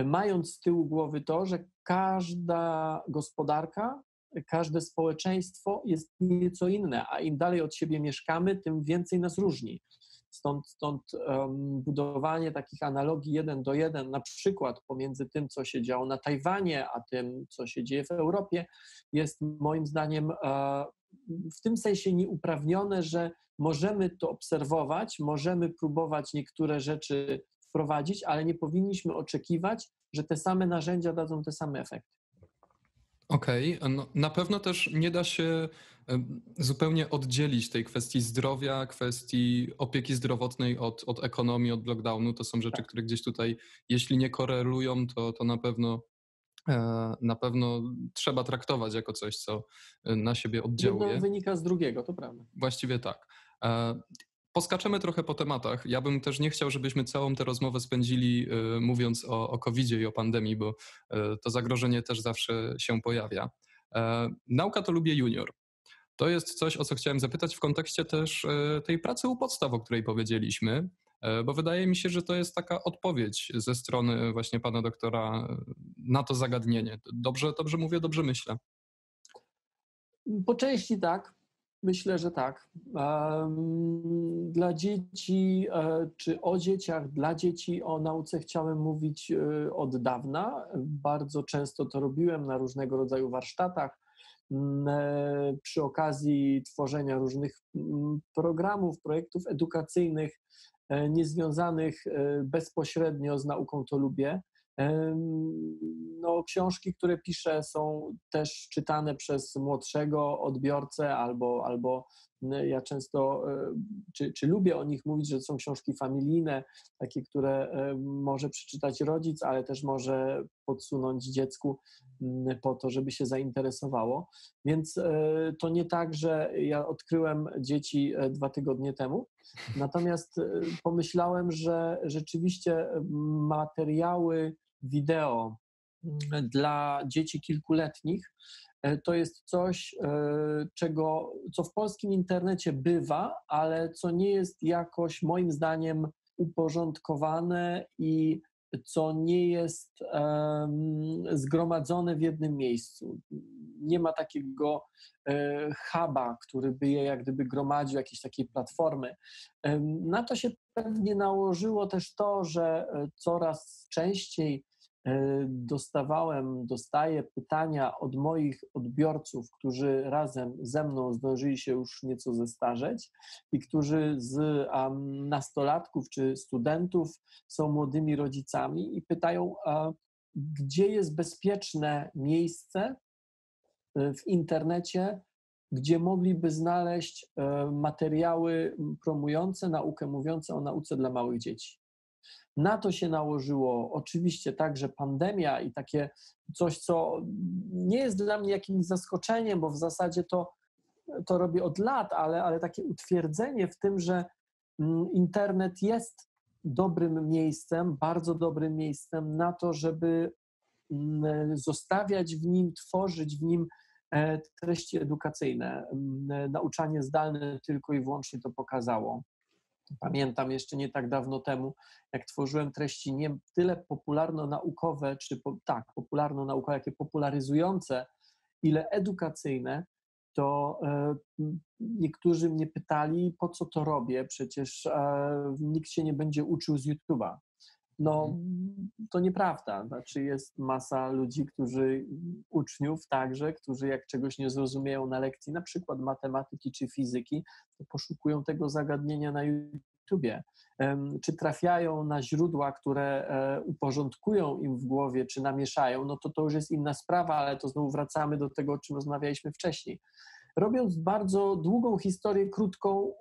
Mając z tyłu głowy to, że każda gospodarka, każde społeczeństwo jest nieco inne, a im dalej od siebie mieszkamy, tym więcej nas różni. Stąd budowanie takich analogii 1:1, na przykład pomiędzy tym, co się działo na Tajwanie, a tym, co się dzieje w Europie, jest moim zdaniem w tym sensie nieuprawnione, że możemy to obserwować, możemy próbować niektóre rzeczy wprowadzić, ale nie powinniśmy oczekiwać, że te same narzędzia dadzą te same efekty. Okej, no, na pewno też nie da się zupełnie oddzielić tej kwestii zdrowia, kwestii opieki zdrowotnej od ekonomii, od lockdownu. To są rzeczy, które gdzieś tutaj, jeśli nie korelują, to na pewno trzeba traktować jako coś, co na siebie oddziałuje. Jedno wynika z drugiego, to prawda. Właściwie tak. Poskaczemy trochę po tematach. Ja bym też nie chciał, żebyśmy całą tę rozmowę spędzili mówiąc o COVID-zie i o pandemii, bo to zagrożenie też zawsze się pojawia. Nauka to lubię junior. To jest coś, o co chciałem zapytać w kontekście też tej pracy u podstaw, o której powiedzieliśmy, bo wydaje mi się, że to jest taka odpowiedź ze strony właśnie pana doktora na to zagadnienie. Dobrze mówię, dobrze myślę. Po części tak. Myślę, że tak. Dla dzieci, czy o dzieciach, dla dzieci o nauce chciałem mówić od dawna. Bardzo często to robiłem na różnego rodzaju warsztatach, przy okazji tworzenia różnych programów, projektów edukacyjnych, niezwiązanych bezpośrednio z nauką to lubię. No, książki, które piszę, są też czytane przez młodszego odbiorcę, albo ja często, czy lubię o nich mówić, że to są książki familijne, takie, które może przeczytać rodzic, ale też może podsunąć dziecku po to, żeby się zainteresowało. Więc to nie tak, że ja odkryłem dzieci 2 tygodnie temu, natomiast pomyślałem, że rzeczywiście materiały wideo dla dzieci kilkuletnich to jest coś, co w polskim internecie bywa, ale co nie jest jakoś moim zdaniem uporządkowane i co nie jest zgromadzone w jednym miejscu. Nie ma takiego huba, który by je jak gdyby gromadził, jakiejś takiej platformy. Na to się pewnie nałożyło też to, że coraz częściej dostaję pytania od moich odbiorców, którzy razem ze mną zdążyli się już nieco zestarzeć i którzy z nastolatków czy studentów są młodymi rodzicami i pytają, gdzie jest bezpieczne miejsce w internecie, gdzie mogliby znaleźć materiały promujące naukę, mówiące o nauce dla małych dzieci. Na to się nałożyło oczywiście także pandemia i takie coś, co nie jest dla mnie jakimś zaskoczeniem, bo w zasadzie to robię od lat, ale takie utwierdzenie w tym, że internet jest dobrym miejscem, bardzo dobrym miejscem na to, żeby zostawiać w nim, tworzyć w nim treści edukacyjne. Nauczanie zdalne tylko i wyłącznie to pokazało. Pamiętam jeszcze nie tak dawno temu, jak tworzyłem treści nie tyle popularno-naukowe, popularno-naukowe, jakie popularyzujące, ile edukacyjne, to niektórzy mnie pytali, po co to robię, przecież nikt się nie będzie uczył z YouTube'a. No, to nieprawda. Znaczy jest masa ludzi, uczniów także, którzy jak czegoś nie zrozumieją na lekcji, na przykład matematyki czy fizyki, to poszukują tego zagadnienia na YouTubie. Czy trafiają na źródła, które uporządkują im w głowie, czy namieszają, no to już jest inna sprawa, ale to znowu wracamy do tego, o czym rozmawialiśmy wcześniej. Robiąc bardzo długą historię krótką,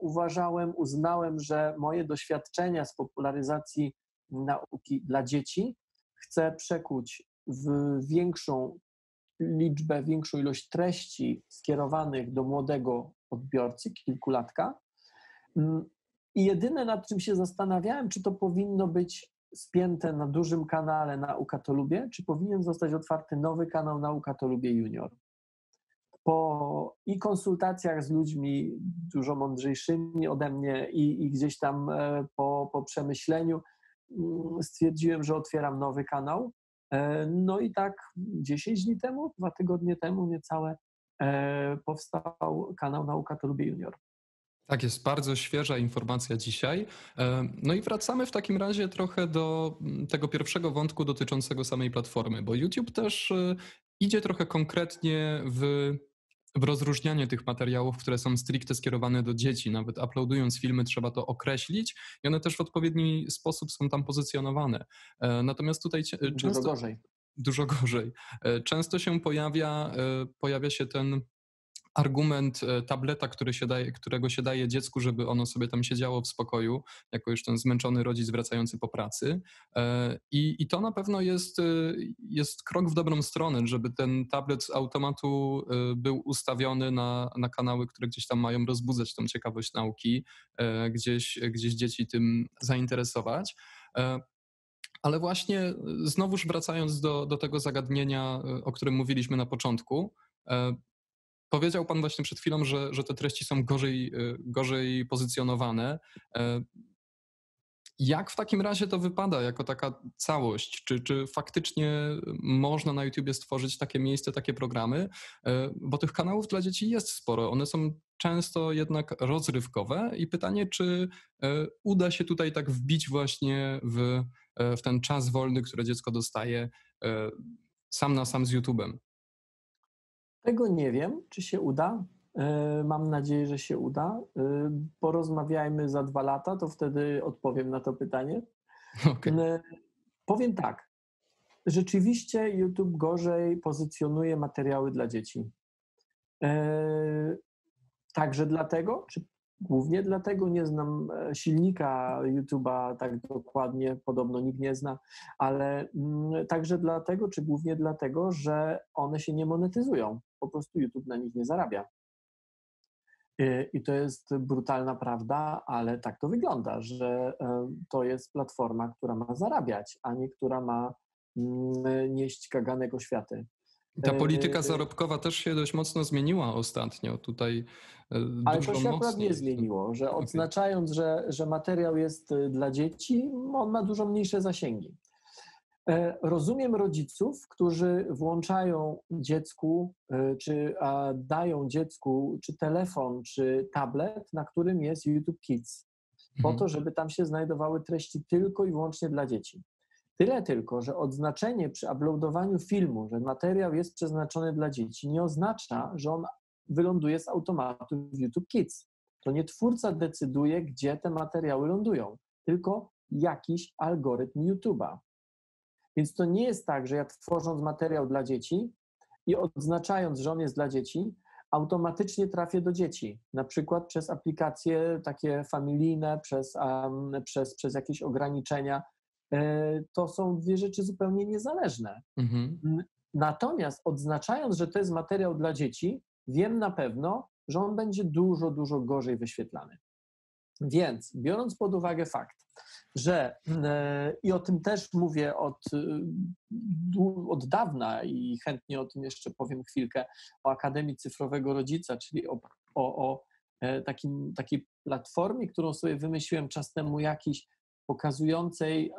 uznałem, że moje doświadczenia z popularyzacji nauki dla dzieci chcę przekuć w większą ilość treści skierowanych do młodego odbiorcy, kilkulatka. I jedyne, nad czym się zastanawiałem, czy to powinno być spięte na dużym kanale Nauka to Lubię, czy powinien zostać otwarty nowy kanał Nauka to Lubię Junior. Po konsultacjach z ludźmi dużo mądrzejszymi ode mnie i gdzieś tam po przemyśleniu stwierdziłem, że otwieram nowy kanał. No i tak 10 dni temu, 2 tygodnie temu niecałe, powstał kanał Nauka to Lubię Junior. Tak, jest bardzo świeża informacja dzisiaj. No i wracamy w takim razie trochę do tego pierwszego wątku dotyczącego samej platformy, bo YouTube też idzie trochę konkretnie w rozróżnianie tych materiałów, które są stricte skierowane do dzieci. Nawet uploadując filmy trzeba to określić i one też w odpowiedni sposób są tam pozycjonowane. Natomiast tutaj Dużo gorzej. Dużo gorzej. Często się pojawia się ten argument tableta, którego się daje dziecku, żeby ono sobie tam siedziało w spokoju, jako już ten zmęczony rodzic wracający po pracy. I to na pewno jest krok w dobrą stronę, żeby ten tablet z automatu był ustawiony na kanały, które gdzieś tam mają rozbudzać tą ciekawość nauki, gdzieś dzieci tym zainteresować. Ale właśnie znowuż wracając do tego zagadnienia, o którym mówiliśmy na początku, powiedział pan właśnie przed chwilą, że te treści są gorzej pozycjonowane. Jak w takim razie to wypada jako taka całość? Czy faktycznie można na YouTubie stworzyć takie miejsce, takie programy? Bo tych kanałów dla dzieci jest sporo. One są często jednak rozrywkowe i pytanie, czy uda się tutaj tak wbić właśnie w ten czas wolny, który dziecko dostaje sam na sam z YouTube'em? Tego nie wiem, czy się uda. Mam nadzieję, że się uda. Porozmawiajmy za 2 lata, to wtedy odpowiem na to pytanie. Okay. Powiem tak. Rzeczywiście YouTube gorzej pozycjonuje materiały dla dzieci. Także dlatego, czy głównie dlatego, nie znam silnika YouTube'a tak dokładnie, podobno nikt nie zna, ale także dlatego, czy głównie dlatego, że one się nie monetyzują. Po prostu YouTube na nich nie zarabia. I to jest brutalna prawda, ale tak to wygląda, że to jest platforma, która ma zarabiać, a nie która ma nieść kaganek oświaty. Ta polityka zarobkowa też się dość mocno zmieniła ostatnio. Tutaj ale dużo to się akurat mocniej. nie zmieniło, że Okay. odznaczając, że materiał jest dla dzieci, on ma dużo mniejsze zasięgi. Rozumiem rodziców, którzy włączają dziecku, czy dają dziecku czy telefon, czy tablet, na którym jest YouTube Kids, po to, żeby tam się znajdowały treści tylko i wyłącznie dla dzieci. Tyle tylko, że odznaczenie przy uploadowaniu filmu, że materiał jest przeznaczony dla dzieci, nie oznacza, że on wyląduje z automatu w YouTube Kids. To nie twórca decyduje, gdzie te materiały lądują, tylko jakiś algorytm YouTube'a. Więc to nie jest tak, że ja tworząc materiał dla dzieci i odznaczając, że on jest dla dzieci, automatycznie trafię do dzieci. Na przykład przez aplikacje takie familijne, przez jakieś ograniczenia. To są 2 rzeczy zupełnie niezależne. Natomiast odznaczając, że to jest materiał dla dzieci, wiem na pewno, że on będzie dużo, dużo gorzej wyświetlany. Więc biorąc pod uwagę fakt, że i o tym też mówię od dawna i chętnie o tym jeszcze powiem chwilkę, o Akademii Cyfrowego Rodzica, czyli o takiej platformie, którą sobie wymyśliłem czas temu jakiś, pokazującej,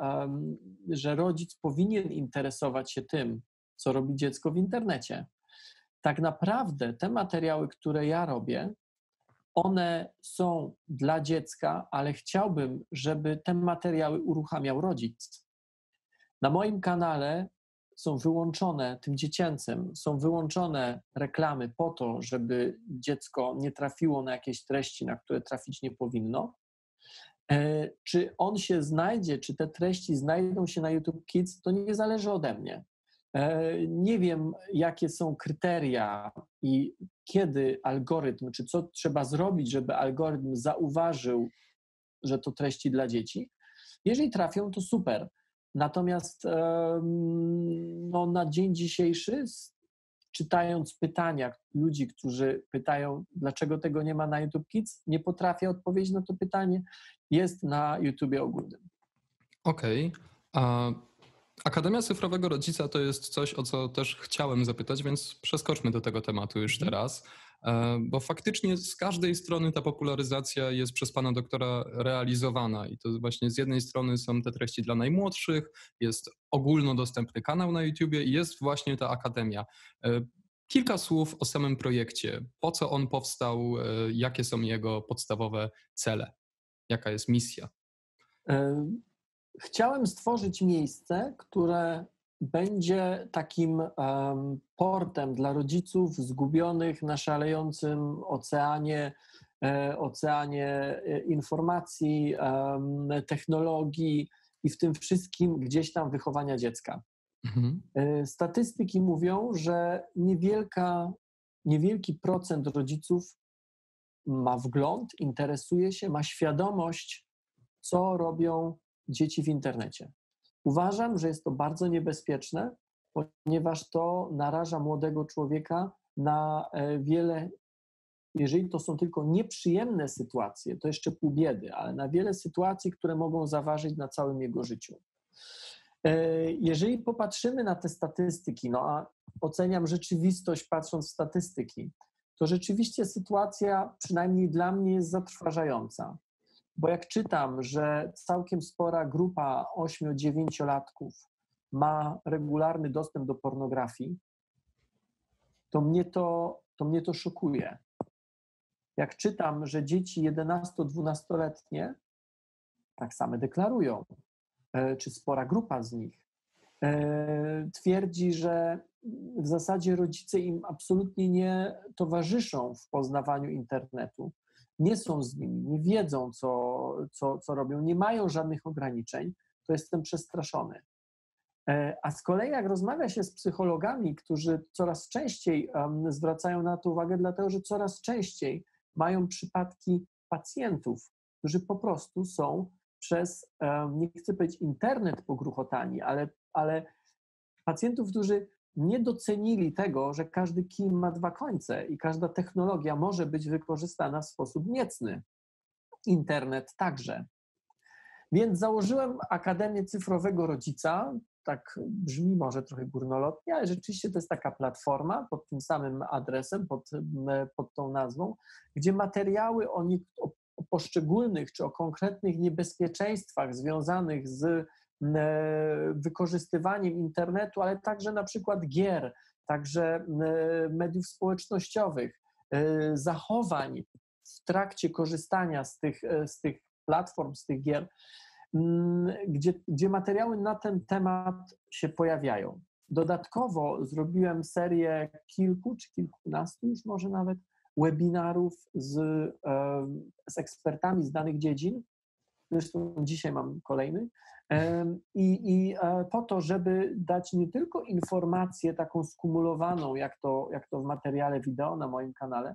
że rodzic powinien interesować się tym, co robi dziecko w internecie. Tak naprawdę te materiały, które ja robię, one są dla dziecka, ale chciałbym, żeby te materiały uruchamiał rodzic. Na moim kanale są wyłączone, tym dziecięcym, są wyłączone reklamy po to, żeby dziecko nie trafiło na jakieś treści, na które trafić nie powinno. Czy on się znajdzie, czy te treści znajdą się na YouTube Kids, to nie zależy ode mnie. Nie wiem, jakie są kryteria i kiedy algorytm, czy co trzeba zrobić, żeby algorytm zauważył, że to treści dla dzieci. Jeżeli trafią, to super. Natomiast no, na dzień dzisiejszy, czytając pytania ludzi, którzy pytają, dlaczego tego nie ma na YouTube Kids, nie potrafię odpowiedzieć na to pytanie. Jest na YouTubie ogólnym. Okej. A Akademia Cyfrowego Rodzica to jest coś, o co też chciałem zapytać, więc przeskoczmy do tego tematu już teraz. Bo faktycznie z każdej strony ta popularyzacja jest przez pana doktora realizowana i to właśnie z jednej strony są te treści dla najmłodszych, jest ogólnodostępny kanał na YouTubie i jest właśnie ta akademia. Kilka słów o samym projekcie. Po co on powstał? Jakie są jego podstawowe cele? Jaka jest misja? Chciałem stworzyć miejsce, które będzie takim portem dla rodziców zgubionych na szalejącym oceanie informacji, technologii i w tym wszystkim gdzieś tam wychowania dziecka. Mhm. Statystyki mówią, że niewielki procent rodziców ma wgląd, interesuje się, ma świadomość, co robią dzieci w internecie. Uważam, że jest to bardzo niebezpieczne, ponieważ to naraża młodego człowieka na wiele, jeżeli to są tylko nieprzyjemne sytuacje, to jeszcze pół biedy, ale na wiele sytuacji, które mogą zaważyć na całym jego życiu. Jeżeli popatrzymy na te statystyki, no a oceniam rzeczywistość patrząc w statystyki, to rzeczywiście sytuacja, przynajmniej dla mnie, jest zatrważająca. Bo jak czytam, że całkiem spora grupa 8-9-latków ma regularny dostęp do pornografii, to mnie to szokuje. Jak czytam, że dzieci 11-12-letnie tak same deklarują, czy spora grupa z nich twierdzi, że w zasadzie rodzice im absolutnie nie towarzyszą w poznawaniu internetu, nie są z nimi, nie wiedzą, co robią, nie mają żadnych ograniczeń, to jestem przestraszony. A z kolei jak rozmawia się z psychologami, którzy coraz częściej zwracają na to uwagę, dlatego że coraz częściej mają przypadki pacjentów, którzy po prostu są przez, nie chcę powiedzieć internet pogruchotani, ale pacjentów, którzy nie docenili tego, że każdy kij ma dwa końce i każda technologia może być wykorzystana w sposób niecny. Internet także. Więc założyłem Akademię Cyfrowego Rodzica. Tak brzmi może trochę górnolotnie, ale rzeczywiście to jest taka platforma pod tym samym adresem, pod tą nazwą, gdzie materiały o poszczególnych czy o konkretnych niebezpieczeństwach związanych z wykorzystywaniem internetu, ale także na przykład gier, także mediów społecznościowych, zachowań w trakcie korzystania z tych platform, z tych gier, gdzie materiały na ten temat się pojawiają. Dodatkowo zrobiłem serię kilku czy kilkunastu już może nawet webinarów z ekspertami z danych dziedzin. Zresztą dzisiaj mam kolejny. Po to, żeby dać nie tylko informację taką skumulowaną, jak to w materiale wideo na moim kanale,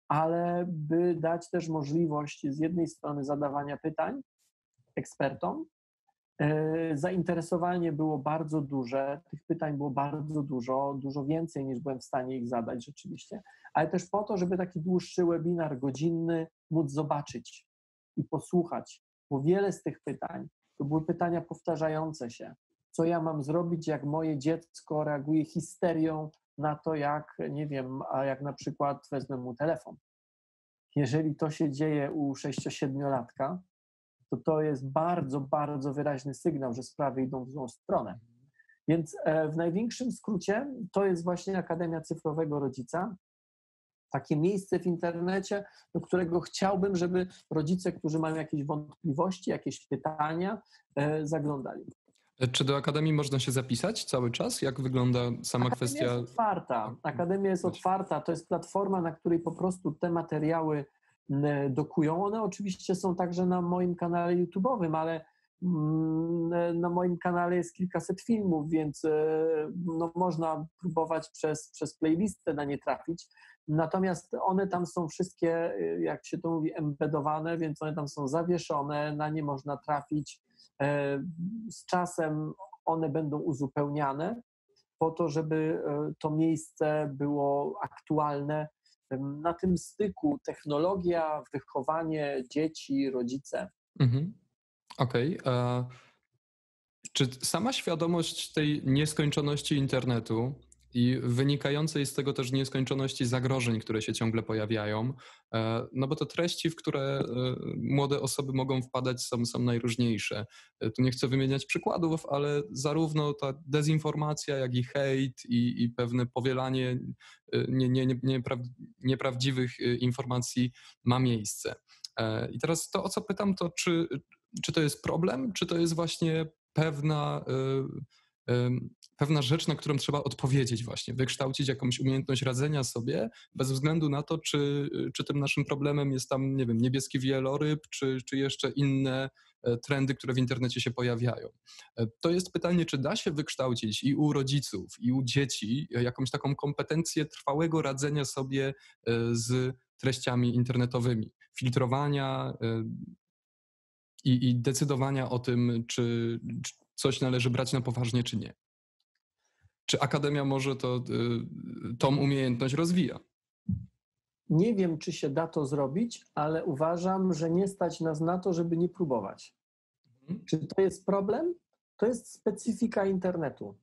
ale by dać też możliwość z jednej strony zadawania pytań ekspertom. Zainteresowanie było bardzo duże, tych pytań było bardzo dużo więcej niż byłem w stanie ich zadać rzeczywiście, ale też po to, żeby taki dłuższy webinar godzinny móc zobaczyć i posłuchać, bo wiele z tych pytań to były pytania powtarzające się. Co ja mam zrobić, jak moje dziecko reaguje histerią na to, jak, nie wiem, jak na przykład wezmę mu telefon. Jeżeli to się dzieje u 6-7-latka, to jest bardzo, bardzo wyraźny sygnał, że sprawy idą w złą stronę. Więc w największym skrócie to jest właśnie Akademia Cyfrowego Rodzica. Takie miejsce w internecie, do którego chciałbym, żeby rodzice, którzy mają jakieś wątpliwości, jakieś pytania, zaglądali. Czy do Akademii można się zapisać cały czas? Jak wygląda sama Akademia jest kwestia? otwarta. Akademia jest otwarta. To jest platforma, na której po prostu te materiały dokują. One oczywiście są także na moim kanale YouTube'owym, ale na moim kanale jest kilkaset filmów, więc no, można próbować przez playlistę na nie trafić. Natomiast one tam są wszystkie, jak się to mówi, embedowane, więc one tam są zawieszone, na nie można trafić. Z czasem one będą uzupełniane po to, żeby to miejsce było aktualne na tym styku technologia, wychowanie dzieci, rodzice. Mhm. Okej. Czy sama świadomość tej nieskończoności internetu i wynikającej z tego też nieskończoności zagrożeń, które się ciągle pojawiają, no bo te treści, w które młode osoby mogą wpadać, są najróżniejsze. Tu nie chcę wymieniać przykładów, ale zarówno ta dezinformacja, jak i hejt i pewne powielanie nieprawdziwych informacji ma miejsce. I teraz to, o co pytam, to czy to jest problem, czy to jest właśnie pewna rzecz, na którą trzeba odpowiedzieć właśnie, wykształcić jakąś umiejętność radzenia sobie, bez względu na to, czy tym naszym problemem jest tam, nie wiem, niebieski wieloryb, czy jeszcze inne trendy, które w internecie się pojawiają. To jest pytanie, czy da się wykształcić i u rodziców, i u dzieci jakąś taką kompetencję trwałego radzenia sobie z treściami internetowymi, filtrowania, i decydowania o tym, czy coś należy brać na poważnie, czy nie. Czy Akademia może tą umiejętność rozwija? Nie wiem, czy się da to zrobić, ale uważam, że nie stać nas na to, żeby nie próbować. Czy to jest problem? To jest specyfika internetu.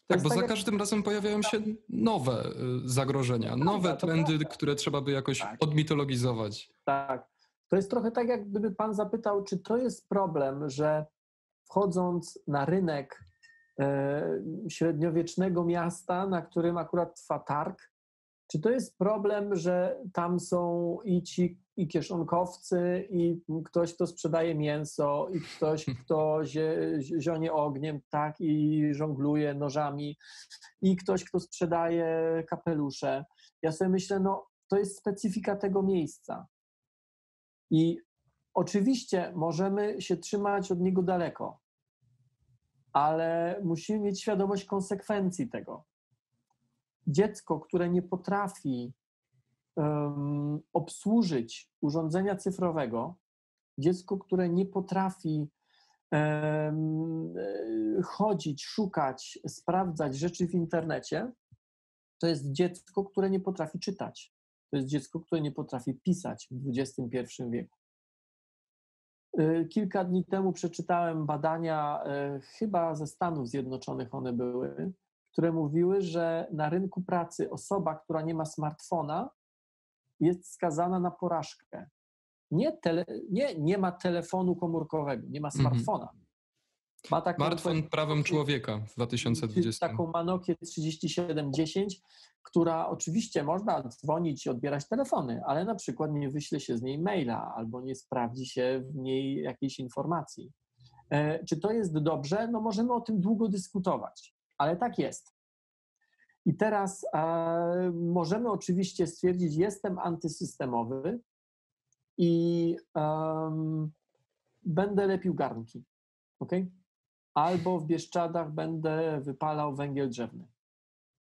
Tak, bo za każdym razem pojawiają się nowe zagrożenia, nowe trendy, które trzeba by jakoś odmitologizować. Tak. To jest trochę tak, jak gdyby pan zapytał, czy to jest problem, że wchodząc na rynek średniowiecznego miasta, na którym akurat trwa targ, czy to jest problem, że tam są i kieszonkowcy, i ktoś, kto sprzedaje mięso, i ktoś, kto zionie ogniem, tak, i żongluje nożami, i ktoś, kto sprzedaje kapelusze. Ja sobie myślę, no to jest specyfika tego miejsca. I oczywiście możemy się trzymać od niego daleko, ale musimy mieć świadomość konsekwencji tego. Dziecko, które nie potrafi obsłużyć urządzenia cyfrowego, dziecko, które nie potrafi chodzić, szukać, sprawdzać rzeczy w internecie, to jest dziecko, które nie potrafi czytać. To jest dziecko, które nie potrafi pisać w XXI wieku. Kilka dni temu przeczytałem badania, chyba ze Stanów Zjednoczonych one były, które mówiły, że na rynku pracy osoba, która nie ma smartfona, jest skazana na porażkę. Nie ma telefonu komórkowego, nie ma smartfona. Ma taką Smartfon prawem człowieka w 2020. Taką ma Nokię 3710, która oczywiście można dzwonić i odbierać telefony, ale na przykład nie wyśle się z niej maila albo nie sprawdzi się w niej jakiejś informacji. Czy to jest dobrze? No możemy o tym długo dyskutować, ale tak jest. I teraz możemy oczywiście stwierdzić, jestem antysystemowy i będę lepił garnki, okay? Albo w Bieszczadach będę wypalał węgiel drzewny.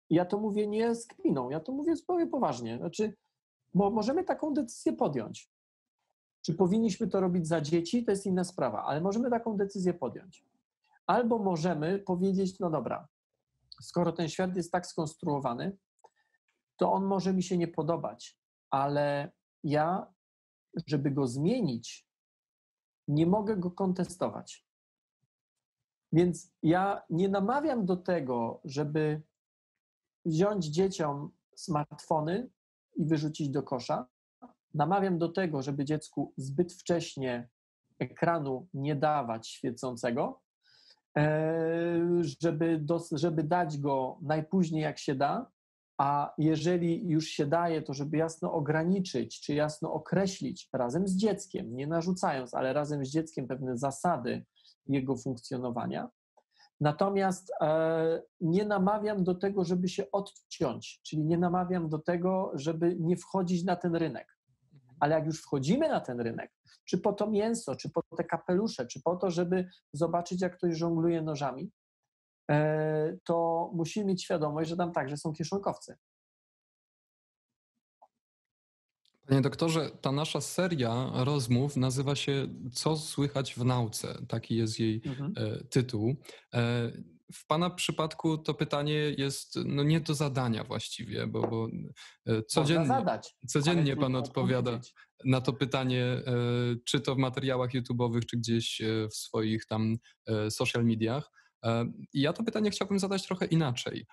I ja to mówię nie z kpiną, ja to mówię zupełnie poważnie. Znaczy, bo możemy taką decyzję podjąć. Czy powinniśmy to robić za dzieci, to jest inna sprawa, ale możemy taką decyzję podjąć. Albo możemy powiedzieć, no dobra, skoro ten świat jest tak skonstruowany, to on może mi się nie podobać, ale ja, żeby go zmienić, nie mogę go kontestować. Więc ja nie namawiam do tego, żeby wziąć dzieciom smartfony i wyrzucić do kosza. Namawiam do tego, żeby dziecku zbyt wcześnie ekranu nie dawać świecącego, żeby dać go najpóźniej jak się da, a jeżeli już się daje, to żeby jasno ograniczyć, czy jasno określić razem z dzieckiem, nie narzucając, ale razem z dzieckiem pewne zasady jego funkcjonowania. Natomiast nie namawiam do tego, żeby się odciąć, czyli nie namawiam do tego, żeby nie wchodzić na ten rynek. Ale jak już wchodzimy na ten rynek, czy po to mięso, czy po te kapelusze, czy po to, żeby zobaczyć, jak ktoś żongluje nożami, to musimy mieć świadomość, że tam także są kieszonkowcy. Panie doktorze, ta nasza seria rozmów nazywa się Co słychać w nauce? Taki jest jej tytuł. W pana przypadku to pytanie jest nie do zadania właściwie, bo Można zadać, codziennie pan odpowiada na to pytanie, czy to w materiałach YouTube'owych, czy gdzieś w swoich tam social mediach. I ja to pytanie chciałbym zadać trochę inaczej.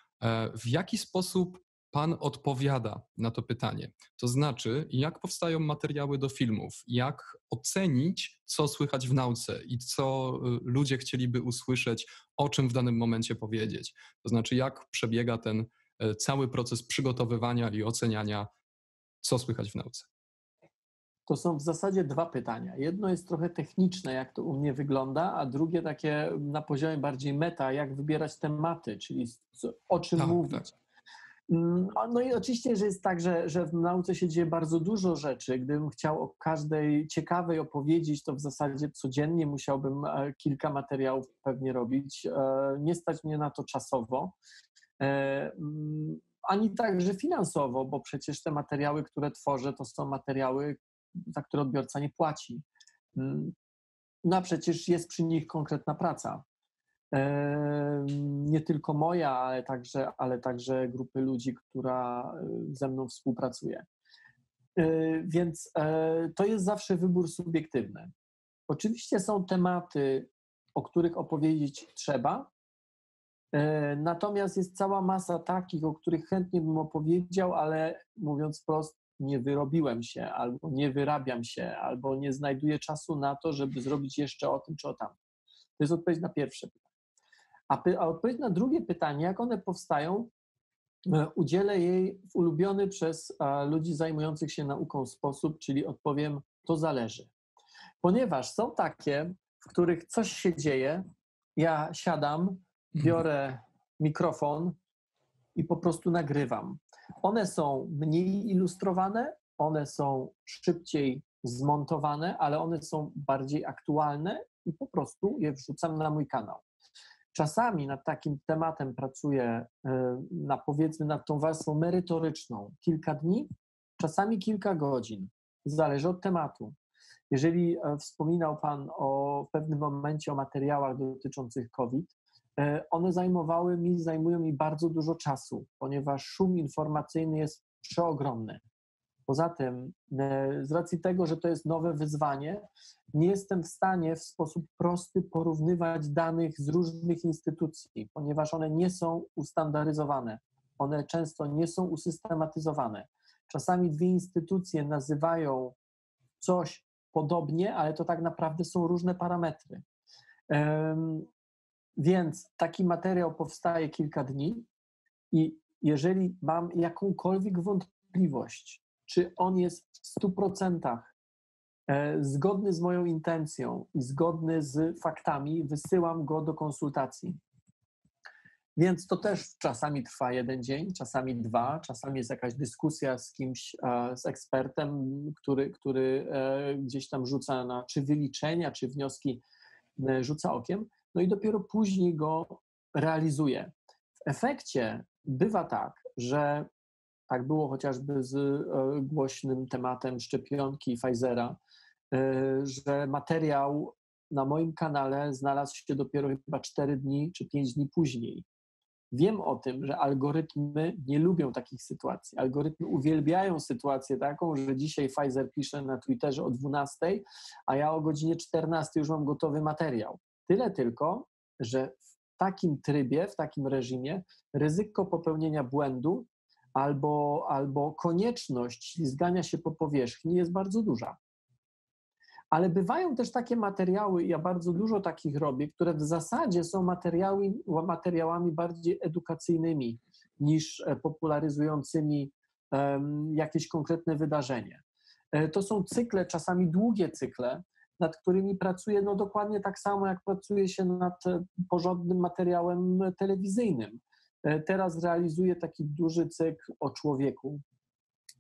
W jaki sposób pan odpowiada na to pytanie? To znaczy, jak powstają materiały do filmów? Jak ocenić, co słychać w nauce i co ludzie chcieliby usłyszeć, o czym w danym momencie powiedzieć? To znaczy, jak przebiega ten cały proces przygotowywania i oceniania, co słychać w nauce? To są w zasadzie dwa pytania. Jedno jest trochę techniczne, jak to u mnie wygląda, a drugie takie na poziomie bardziej meta, jak wybierać tematy, czyli o czym mówić. Tak. No i oczywiście, że jest tak, że w nauce się dzieje bardzo dużo rzeczy. Gdybym chciał o każdej ciekawej opowiedzieć, to w zasadzie codziennie musiałbym kilka materiałów pewnie robić. Nie stać mnie na to czasowo, ani także finansowo, bo przecież te materiały, które tworzę, to są materiały, za które odbiorca nie płaci. No a przecież jest przy nich konkretna praca. Nie tylko moja, ale także grupy ludzi, która ze mną współpracuje. Więc to jest zawsze wybór subiektywny. Oczywiście są tematy, o których opowiedzieć trzeba, natomiast jest cała masa takich, o których chętnie bym opowiedział, ale mówiąc wprost, nie wyrobiłem się, albo nie wyrabiam się, albo nie znajduję czasu na to, żeby zrobić jeszcze o tym czy o tamtym. To jest odpowiedź na pierwsze pytanie. A odpowiedź na drugie pytanie, jak one powstają, udzielę jej w ulubiony przez ludzi zajmujących się nauką sposób, czyli odpowiem, to zależy. Ponieważ są takie, w których coś się dzieje, ja siadam, biorę mikrofon i po prostu nagrywam. One są mniej ilustrowane, one są szybciej zmontowane, ale one są bardziej aktualne i po prostu je wrzucam na mój kanał. Czasami nad takim tematem pracuję, powiedzmy nad tą warstwą merytoryczną kilka dni, czasami kilka godzin. Zależy od tematu. Jeżeli wspominał Pan w pewnym momencie o materiałach dotyczących COVID, one zajmują mi bardzo dużo czasu, ponieważ szum informacyjny jest przeogromny. Poza tym, z racji tego, że to jest nowe wyzwanie, nie jestem w stanie w sposób prosty porównywać danych z różnych instytucji, ponieważ one nie są ustandaryzowane, one często nie są usystematyzowane. Czasami dwie instytucje nazywają coś podobnie, ale to tak naprawdę są różne parametry. Więc taki materiał powstaje kilka dni i jeżeli mam jakąkolwiek wątpliwość, czy on jest w 100% zgodny z moją intencją i zgodny z faktami, wysyłam go do konsultacji. Więc to też czasami trwa 1 dzień, czasami 2, czasami jest jakaś dyskusja z kimś, z ekspertem, który gdzieś tam rzuca czy wyliczenia, czy wnioski rzuca okiem, no i dopiero później go realizuje. W efekcie bywa tak, że tak było chociażby z głośnym tematem szczepionki Pfizera, że materiał na moim kanale znalazł się dopiero chyba 4 dni czy 5 dni później. Wiem o tym, że algorytmy nie lubią takich sytuacji. Algorytmy uwielbiają sytuację taką, że dzisiaj Pfizer pisze na Twitterze o 12, a ja o godzinie 14 już mam gotowy materiał. Tyle tylko, że w takim trybie, w takim reżimie ryzyko popełnienia błędu albo konieczność ślizgania się po powierzchni jest bardzo duża. Ale bywają też takie materiały, ja bardzo dużo takich robię, które w zasadzie są materiałami bardziej edukacyjnymi niż popularyzującymi jakieś konkretne wydarzenie. To są cykle, czasami długie cykle, nad którymi pracuję no dokładnie tak samo, jak pracuje się nad porządnym materiałem telewizyjnym. Teraz realizuję taki duży cykl o człowieku,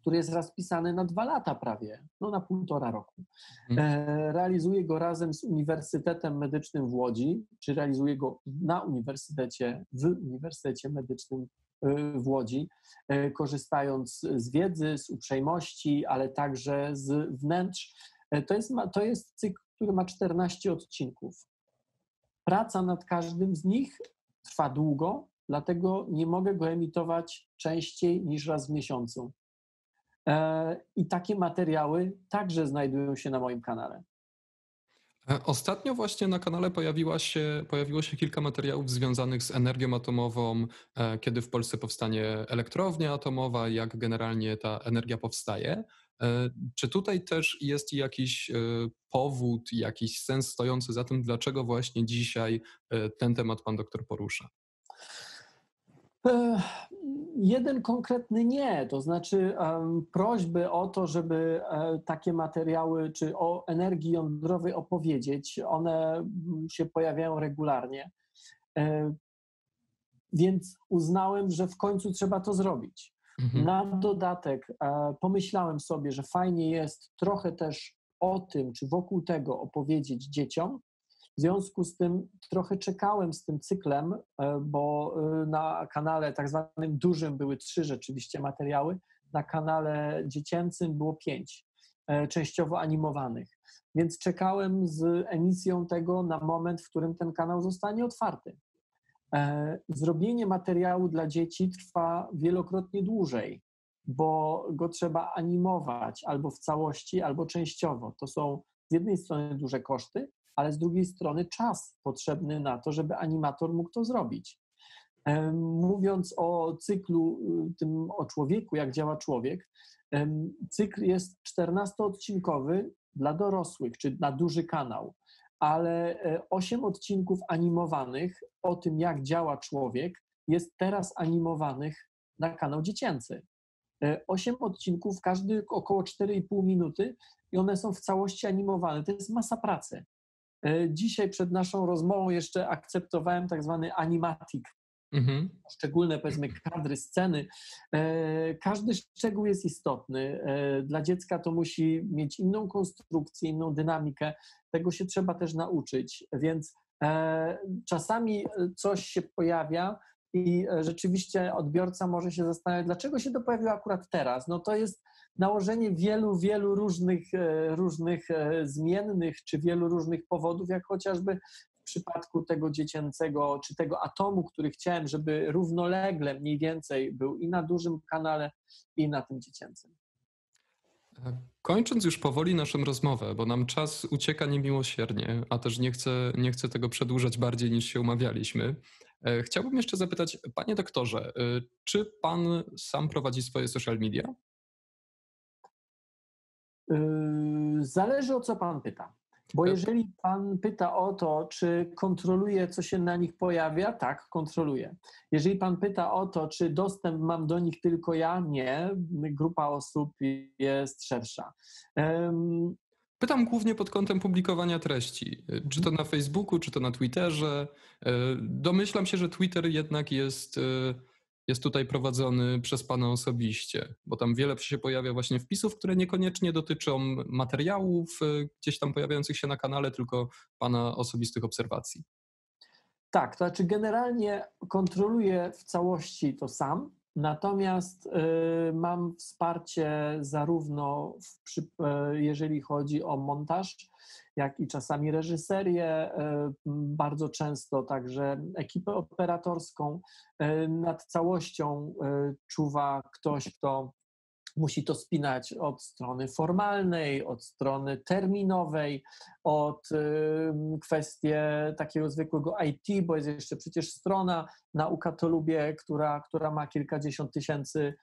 który jest rozpisany na 2 lata prawie, no na 1,5 roku. Mhm. Realizuję go razem z Uniwersytetem Medycznym w Łodzi, czy realizuję go w Uniwersytecie Medycznym w Łodzi, korzystając z wiedzy, z uprzejmości, ale także z wnętrz. To jest cykl, który ma 14 odcinków. Praca nad każdym z nich trwa długo, dlatego nie mogę go emitować częściej niż raz w miesiącu. I takie materiały także znajdują się na moim kanale. Ostatnio właśnie na kanale pojawiło się kilka materiałów związanych z energią atomową, kiedy w Polsce powstanie elektrownia atomowa, jak generalnie ta energia powstaje. Czy tutaj też jest jakiś powód, jakiś sens stojący za tym, dlaczego właśnie dzisiaj ten temat pan doktor porusza? E, Jeden konkretny nie, to znaczy prośby o to, żeby takie materiały czy o energii jądrowej opowiedzieć, one się pojawiają regularnie, więc uznałem, że w końcu trzeba to zrobić. Mhm. Na dodatek pomyślałem sobie, że fajnie jest trochę też o tym, czy wokół tego opowiedzieć dzieciom. W związku z tym trochę czekałem z tym cyklem, bo na kanale tak zwanym dużym były 3 rzeczywiście materiały, na kanale dziecięcym było 5, częściowo animowanych. Więc czekałem z emisją tego na moment, w którym ten kanał zostanie otwarty. Zrobienie materiału dla dzieci trwa wielokrotnie dłużej, bo go trzeba animować albo w całości, albo częściowo. To są z jednej strony duże koszty, ale z drugiej strony czas potrzebny na to, żeby animator mógł to zrobić. Mówiąc o cyklu tym o człowieku, jak działa człowiek, cykl jest 14-odcinkowy dla dorosłych, czy na duży kanał, ale 8 odcinków animowanych o tym, jak działa człowiek, jest teraz animowanych na kanał dziecięcy. 8 odcinków, każdy około 4,5 minuty i one są w całości animowane. To jest masa pracy. Dzisiaj przed naszą rozmową jeszcze akceptowałem tak zwany animatic, Mhm. szczególne powiedzmy kadry, sceny. Każdy szczegół jest istotny. Dla dziecka to musi mieć inną konstrukcję, inną dynamikę. Tego się trzeba też nauczyć, więc czasami coś się pojawia i rzeczywiście odbiorca może się zastanawiać, dlaczego się to pojawiło akurat teraz. No to jest nałożenie wielu różnych zmiennych, czy wielu różnych powodów, jak chociażby w przypadku tego dziecięcego, czy tego atomu, który chciałem, żeby równolegle mniej więcej był i na dużym kanale, i na tym dziecięcym. Kończąc już powoli naszą rozmowę, bo nam czas ucieka niemiłosiernie, a też nie chcę tego przedłużać bardziej niż się umawialiśmy. Chciałbym jeszcze zapytać, panie doktorze, czy pan sam prowadzi swoje social media? Zależy, o co pan pyta. Bo jeżeli pan pyta o to, czy kontroluję, co się na nich pojawia, tak, kontroluję. Jeżeli pan pyta o to, czy dostęp mam do nich tylko ja, nie. Grupa osób jest szersza. Pytam głównie pod kątem publikowania treści. Czy to na Facebooku, czy to na Twitterze. Domyślam się, że Twitter jednak jest tutaj prowadzony przez pana osobiście, bo tam wiele się pojawia właśnie wpisów, które niekoniecznie dotyczą materiałów gdzieś tam pojawiających się na kanale, tylko pana osobistych obserwacji. Tak, to znaczy generalnie kontroluję w całości to sam, natomiast mam wsparcie zarówno jeżeli chodzi o montaż, jak i czasami reżyserię, bardzo często także ekipę operatorską. Nad całością czuwa ktoś, kto musi to spinać od strony formalnej, od strony terminowej, od kwestii takiego zwykłego IT, bo jest jeszcze przecież strona Nauka to Lubię, która ma kilkadziesiąt tysięcy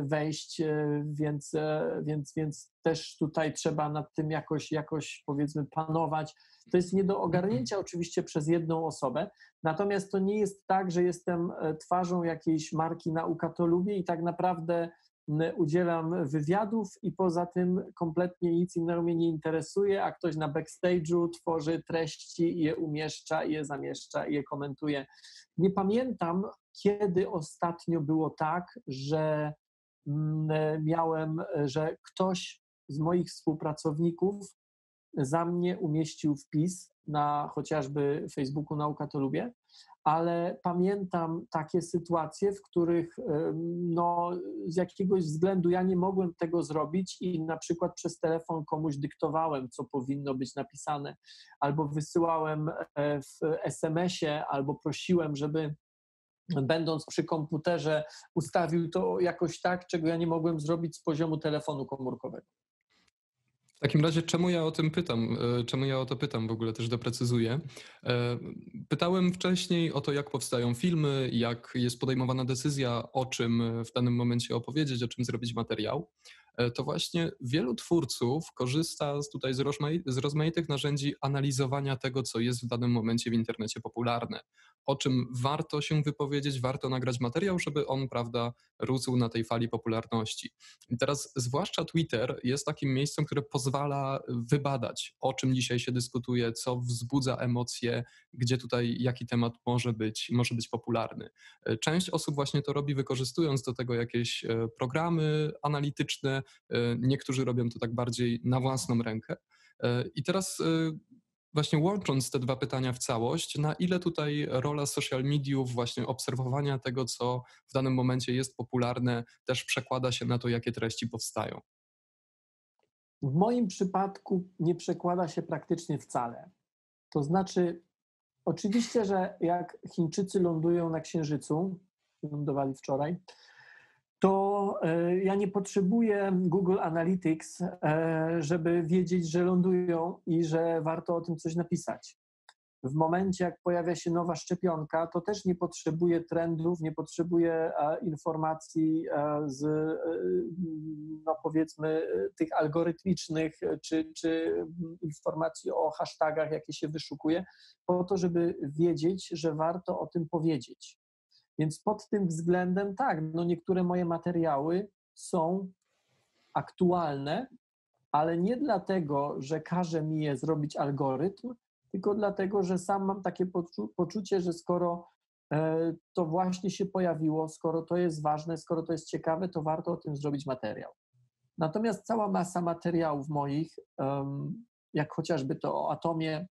wejść, więc też tutaj trzeba nad tym jakoś powiedzmy panować. To jest nie do ogarnięcia oczywiście przez jedną osobę, natomiast to nie jest tak, że jestem twarzą jakiejś marki Nauka to Lubię i tak naprawdę udzielam wywiadów i poza tym kompletnie nic innego mnie nie interesuje, a ktoś na backstage'u tworzy treści i je umieszcza, i je zamieszcza, i je komentuje. Nie pamiętam, kiedy ostatnio było tak, że że ktoś z moich współpracowników za mnie umieścił wpis na chociażby Facebooku Nauka to lubię, ale pamiętam takie sytuacje, w których z jakiegoś względu ja nie mogłem tego zrobić i na przykład przez telefon komuś dyktowałem, co powinno być napisane, albo wysyłałem w SMS-ie, albo prosiłem, żeby będąc przy komputerze ustawił to jakoś tak, czego ja nie mogłem zrobić z poziomu telefonu komórkowego. W takim razie czemu ja o tym pytam? Czemu ja o to pytam? W ogóle też doprecyzuję. Pytałem wcześniej o to, jak powstają filmy, jak jest podejmowana decyzja, o czym w danym momencie opowiedzieć, o czym zrobić materiał. To właśnie wielu twórców korzysta tutaj z rozmaitych narzędzi analizowania tego, co jest w danym momencie w internecie popularne. O czym warto się wypowiedzieć, warto nagrać materiał, żeby on, prawda, rósł na tej fali popularności. I teraz zwłaszcza Twitter jest takim miejscem, które pozwala wybadać, o czym dzisiaj się dyskutuje, co wzbudza emocje, gdzie tutaj jaki temat może być popularny. Część osób właśnie to robi, wykorzystując do tego jakieś programy analityczne, niektórzy robią to tak bardziej na własną rękę. I teraz właśnie łącząc te dwa pytania w całość, na ile tutaj rola social mediów, właśnie obserwowania tego, co w danym momencie jest popularne, też przekłada się na to, jakie treści powstają? W moim przypadku nie przekłada się praktycznie wcale. To znaczy, oczywiście, że jak Chińczycy lądują na Księżycu, lądowali wczoraj, to ja nie potrzebuję Google Analytics, żeby wiedzieć, że lądują i że warto o tym coś napisać. W momencie, jak pojawia się nowa szczepionka, to też nie potrzebuję trendów, nie potrzebuję informacji z, powiedzmy, tych algorytmicznych, czy informacji o hashtagach, jakie się wyszukuje, po to, żeby wiedzieć, że warto o tym powiedzieć. Więc pod tym względem tak, niektóre moje materiały są aktualne, ale nie dlatego, że każe mi je zrobić algorytm, tylko dlatego, że sam mam takie poczucie, że skoro to właśnie się pojawiło, skoro to jest ważne, skoro to jest ciekawe, to warto o tym zrobić materiał. Natomiast cała masa materiałów moich, jak chociażby to o atomie,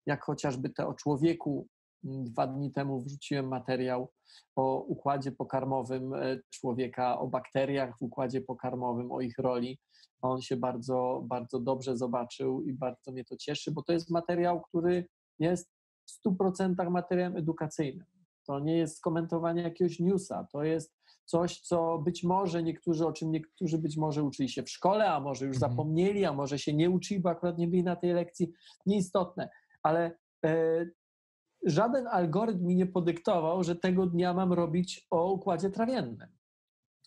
jak chociażby to o człowieku, 2 dni temu wrzuciłem materiał o układzie pokarmowym człowieka, o bakteriach w układzie pokarmowym, o ich roli. On się bardzo, bardzo dobrze zobaczył i bardzo mnie to cieszy, bo to jest materiał, który jest w 100% materiałem edukacyjnym. To nie jest komentowanie jakiegoś newsa, to jest coś, co być może niektórzy być może uczyli się w szkole, a może już zapomnieli, a może się nie uczyli, bo akurat nie byli na tej lekcji. Nieistotne, ale żaden algorytm mi nie podyktował, że tego dnia mam robić o układzie trawiennym.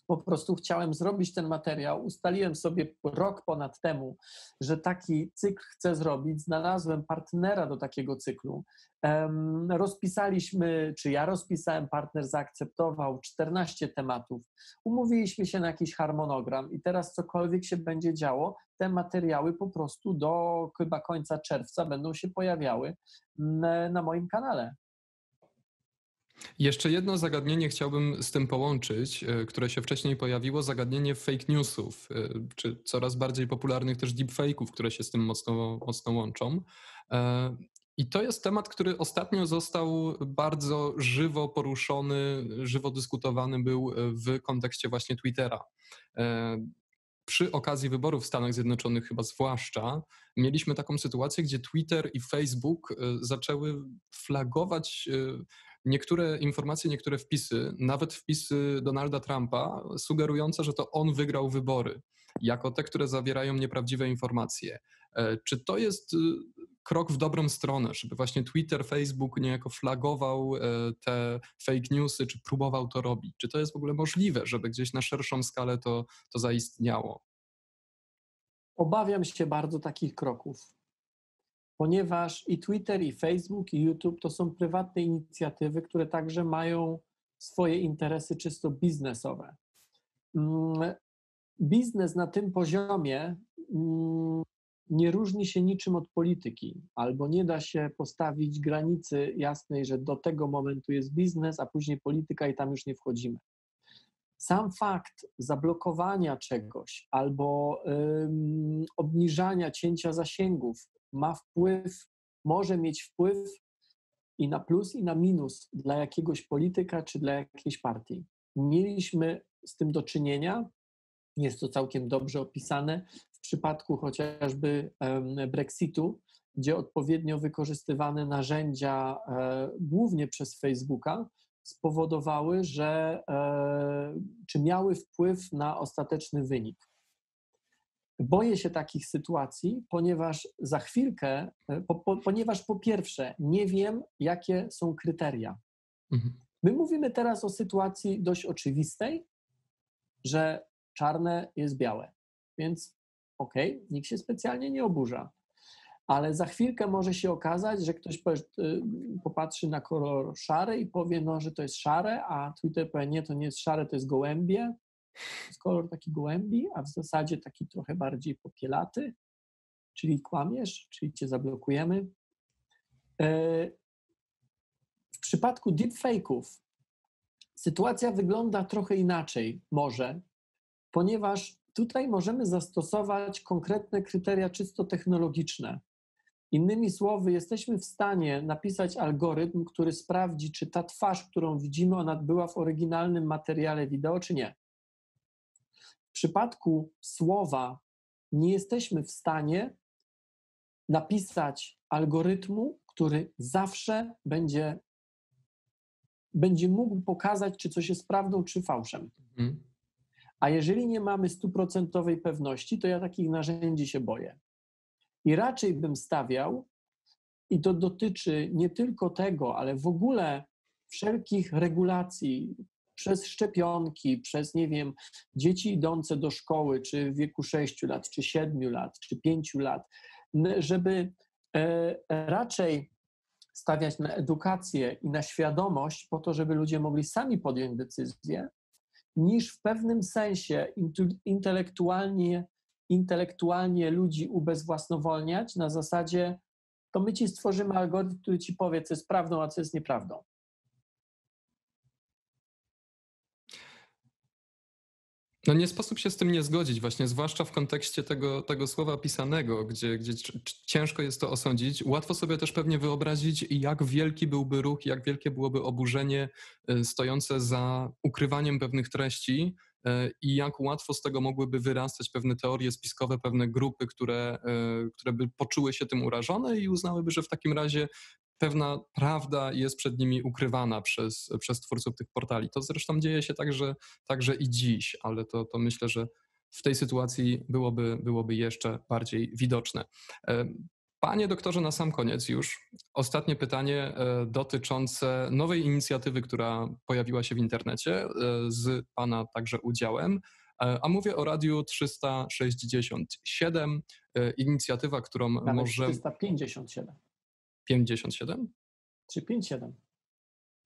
Po prostu chciałem zrobić ten materiał, ustaliłem sobie rok ponad temu, że taki cykl chcę zrobić, znalazłem partnera do takiego cyklu. Rozpisaliśmy, czy ja rozpisałem, partner zaakceptował 14 tematów. Umówiliśmy się na jakiś harmonogram i teraz cokolwiek się będzie działo, te materiały po prostu do chyba końca czerwca będą się pojawiały na moim kanale. Jeszcze jedno zagadnienie chciałbym z tym połączyć, które się wcześniej pojawiło, zagadnienie fake newsów, czy coraz bardziej popularnych też deepfake'ów, które się z tym mocno łączą. I to jest temat, który ostatnio został bardzo żywo poruszony, żywo dyskutowany był w kontekście właśnie Twittera. Przy okazji wyborów w Stanach Zjednoczonych chyba zwłaszcza, mieliśmy taką sytuację, gdzie Twitter i Facebook zaczęły flagować niektóre informacje, niektóre wpisy, nawet wpisy Donalda Trumpa, sugerujące, że to on wygrał wybory, jako te, które zawierają nieprawdziwe informacje. Czy to jest krok w dobrą stronę, żeby właśnie Twitter, Facebook niejako flagował te fake newsy, czy próbował to robić? Czy to jest w ogóle możliwe, żeby gdzieś na szerszą skalę to zaistniało? Obawiam się bardzo takich kroków, ponieważ i Twitter, i Facebook, i YouTube to są prywatne inicjatywy, które także mają swoje interesy czysto biznesowe. biznes na tym poziomie nie różni się niczym od polityki, albo nie da się postawić granicy jasnej, że do tego momentu jest biznes, a później polityka i tam już nie wchodzimy. Sam fakt zablokowania czegoś albo obniżania, cięcia zasięgów może mieć wpływ i na plus, i na minus dla jakiegoś polityka czy dla jakiejś partii. Mieliśmy z tym do czynienia, jest to całkiem dobrze opisane, w przypadku chociażby Brexitu, gdzie odpowiednio wykorzystywane narzędzia, głównie przez Facebooka, spowodowały, czy miały wpływ na ostateczny wynik. Boję się takich sytuacji, ponieważ za chwilkę, ponieważ po pierwsze nie wiem, jakie są kryteria. My mówimy teraz o sytuacji dość oczywistej, że czarne jest białe, więc okej, nikt się specjalnie nie oburza. Ale za chwilkę może się okazać, że ktoś popatrzy na kolor szary i powie, no, że to jest szare, a Twitter powie, nie, to nie jest szare, to jest gołębie. To jest kolor taki gołębi, a w zasadzie taki trochę bardziej popielaty, czyli kłamiesz, czyli cię zablokujemy. W przypadku deepfake'ów sytuacja wygląda trochę inaczej może, ponieważ tutaj możemy zastosować konkretne kryteria czysto technologiczne. Innymi słowy, jesteśmy w stanie napisać algorytm, który sprawdzi, czy ta twarz, którą widzimy, ona była w oryginalnym materiale wideo, czy nie. W przypadku słowa nie jesteśmy w stanie napisać algorytmu, który zawsze będzie mógł pokazać, czy coś jest prawdą, czy fałszem. A jeżeli nie mamy 100% pewności, to ja takich narzędzi się boję. I raczej bym stawiał, i to dotyczy nie tylko tego, ale w ogóle wszelkich regulacji przez szczepionki, przez, nie wiem, dzieci idące do szkoły, czy w wieku 6 lat, czy 7 lat, czy 5 lat, żeby raczej stawiać na edukację i na świadomość po to, żeby ludzie mogli sami podjąć decyzję, niż w pewnym sensie intelektualnie ludzi ubezwłasnowolniać na zasadzie, to my ci stworzymy algorytm, który ci powie, co jest prawdą, a co jest nieprawdą. No nie sposób się z tym nie zgodzić właśnie, zwłaszcza w kontekście tego słowa pisanego, gdzie ciężko jest to osądzić. Łatwo sobie też pewnie wyobrazić, jak wielki byłby ruch, jak wielkie byłoby oburzenie stojące za ukrywaniem pewnych treści i jak łatwo z tego mogłyby wyrastać pewne teorie spiskowe, pewne grupy, które by poczuły się tym urażone i uznałyby, że w takim razie pewna prawda jest przed nimi ukrywana przez twórców tych portali. To zresztą dzieje się także i dziś, ale to myślę, że w tej sytuacji byłoby jeszcze bardziej widoczne. Panie doktorze, na sam koniec już ostatnie pytanie dotyczące nowej inicjatywy, która pojawiła się w internecie z Pana także udziałem, a mówię o Radiu 367, inicjatywa, którą Nawet może... 357. 57? 357.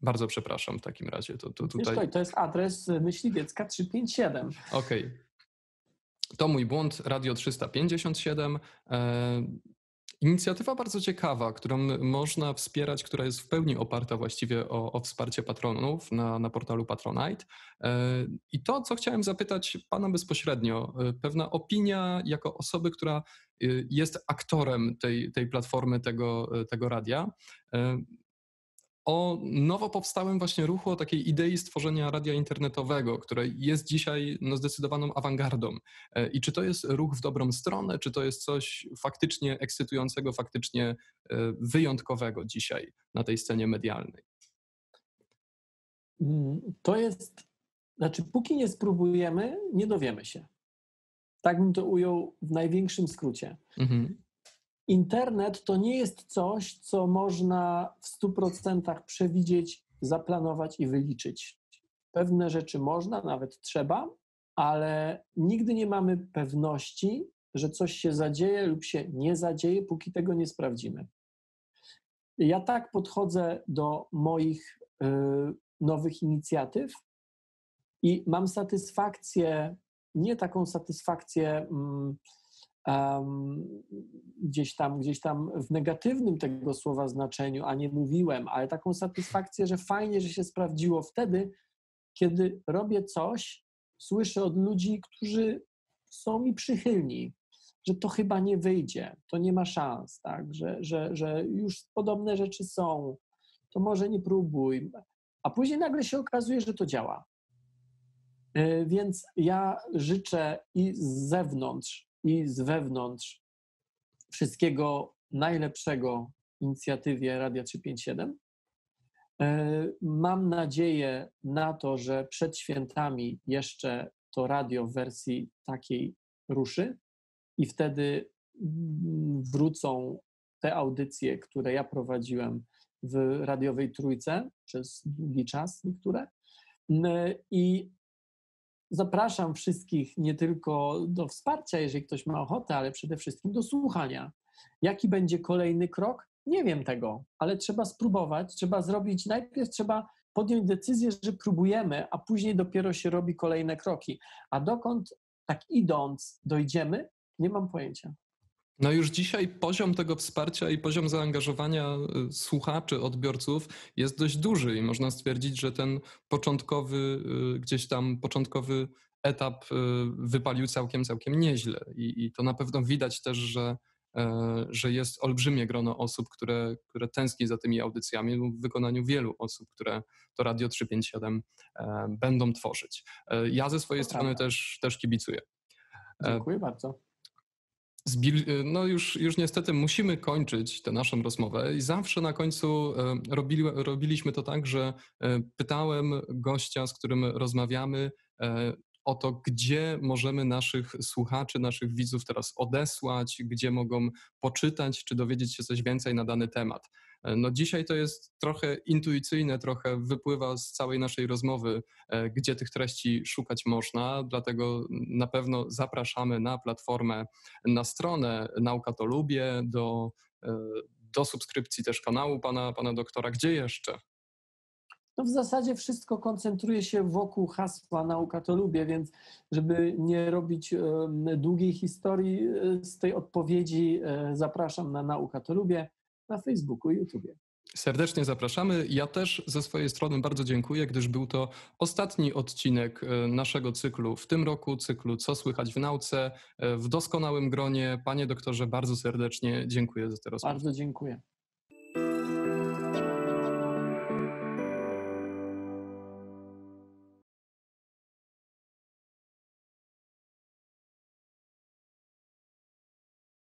Bardzo przepraszam w takim razie. To tutaj... Wiesz, to jest adres Myśliwiecka 357. Okej. To mój błąd, Radio 357. Inicjatywa bardzo ciekawa, którą można wspierać, która jest w pełni oparta właściwie o wsparcie patronów na portalu Patronite. I to, co chciałem zapytać Pana bezpośrednio, pewna opinia jako osoby, która jest aktorem tej platformy, tego radia, o nowo powstałym właśnie ruchu, o takiej idei stworzenia radia internetowego, które jest dzisiaj zdecydowaną awangardą. I czy to jest ruch w dobrą stronę, czy to jest coś faktycznie ekscytującego, faktycznie wyjątkowego dzisiaj na tej scenie medialnej? To jest, póki nie spróbujemy, nie dowiemy się. Tak bym to ujął w największym skrócie. Internet to nie jest coś, co można w 100% przewidzieć, zaplanować i wyliczyć. Pewne rzeczy można, nawet trzeba, ale nigdy nie mamy pewności, że coś się zadzieje lub się nie zadzieje, póki tego nie sprawdzimy. Ja tak podchodzę do moich nowych inicjatyw i mam satysfakcję nie taką satysfakcję gdzieś tam w negatywnym tego słowa znaczeniu, a nie mówiłem, ale taką satysfakcję, że fajnie, że się sprawdziło wtedy, kiedy robię coś, słyszę od ludzi, którzy są mi przychylni, że to chyba nie wyjdzie, to nie ma szans, tak? Że już podobne rzeczy są, to może nie próbuj. A później nagle się okazuje, że to działa. Więc ja życzę i z zewnątrz, i z wewnątrz wszystkiego najlepszego inicjatywie Radia 357. Mam nadzieję na to, że przed świętami jeszcze to radio w wersji takiej ruszy i wtedy wrócą te audycje, które ja prowadziłem w radiowej Trójce przez długi czas niektóre. I zapraszam wszystkich nie tylko do wsparcia, jeżeli ktoś ma ochotę, ale przede wszystkim do słuchania. Jaki będzie kolejny krok? Nie wiem tego, ale trzeba spróbować, trzeba zrobić, najpierw trzeba podjąć decyzję, że próbujemy, a później dopiero się robi kolejne kroki. A dokąd tak idąc dojdziemy, nie mam pojęcia. No już dzisiaj poziom tego wsparcia i poziom zaangażowania słuchaczy, odbiorców jest dość duży i można stwierdzić, że ten początkowy etap wypalił całkiem nieźle i to na pewno widać też, że jest olbrzymie grono osób, które tęskni za tymi audycjami lub w wykonaniu wielu osób, które to Radio 357 będą tworzyć. Ja ze swojej strony też kibicuję. Dziękuję bardzo. No już niestety musimy kończyć tę naszą rozmowę i zawsze na końcu robiliśmy to tak, że pytałem gościa, z którym rozmawiamy, o to, gdzie możemy naszych słuchaczy, naszych widzów teraz odesłać, gdzie mogą poczytać, czy dowiedzieć się coś więcej na dany temat. No dzisiaj to jest trochę intuicyjne, trochę wypływa z całej naszej rozmowy, gdzie tych treści szukać można, dlatego na pewno zapraszamy na platformę, na stronę Nauka to Lubię, do subskrypcji też kanału pana doktora. Gdzie jeszcze? No w zasadzie wszystko koncentruje się wokół hasła Nauka to Lubię, więc żeby nie robić długiej historii z tej odpowiedzi, zapraszam na Nauka to Lubię na Facebooku i YouTubie. Serdecznie zapraszamy. Ja też ze swojej strony bardzo dziękuję, gdyż był to ostatni odcinek naszego cyklu w tym roku, cyklu Co słychać w nauce, w doskonałym gronie. Panie doktorze, bardzo serdecznie dziękuję za tę rozmowę. Bardzo dziękuję.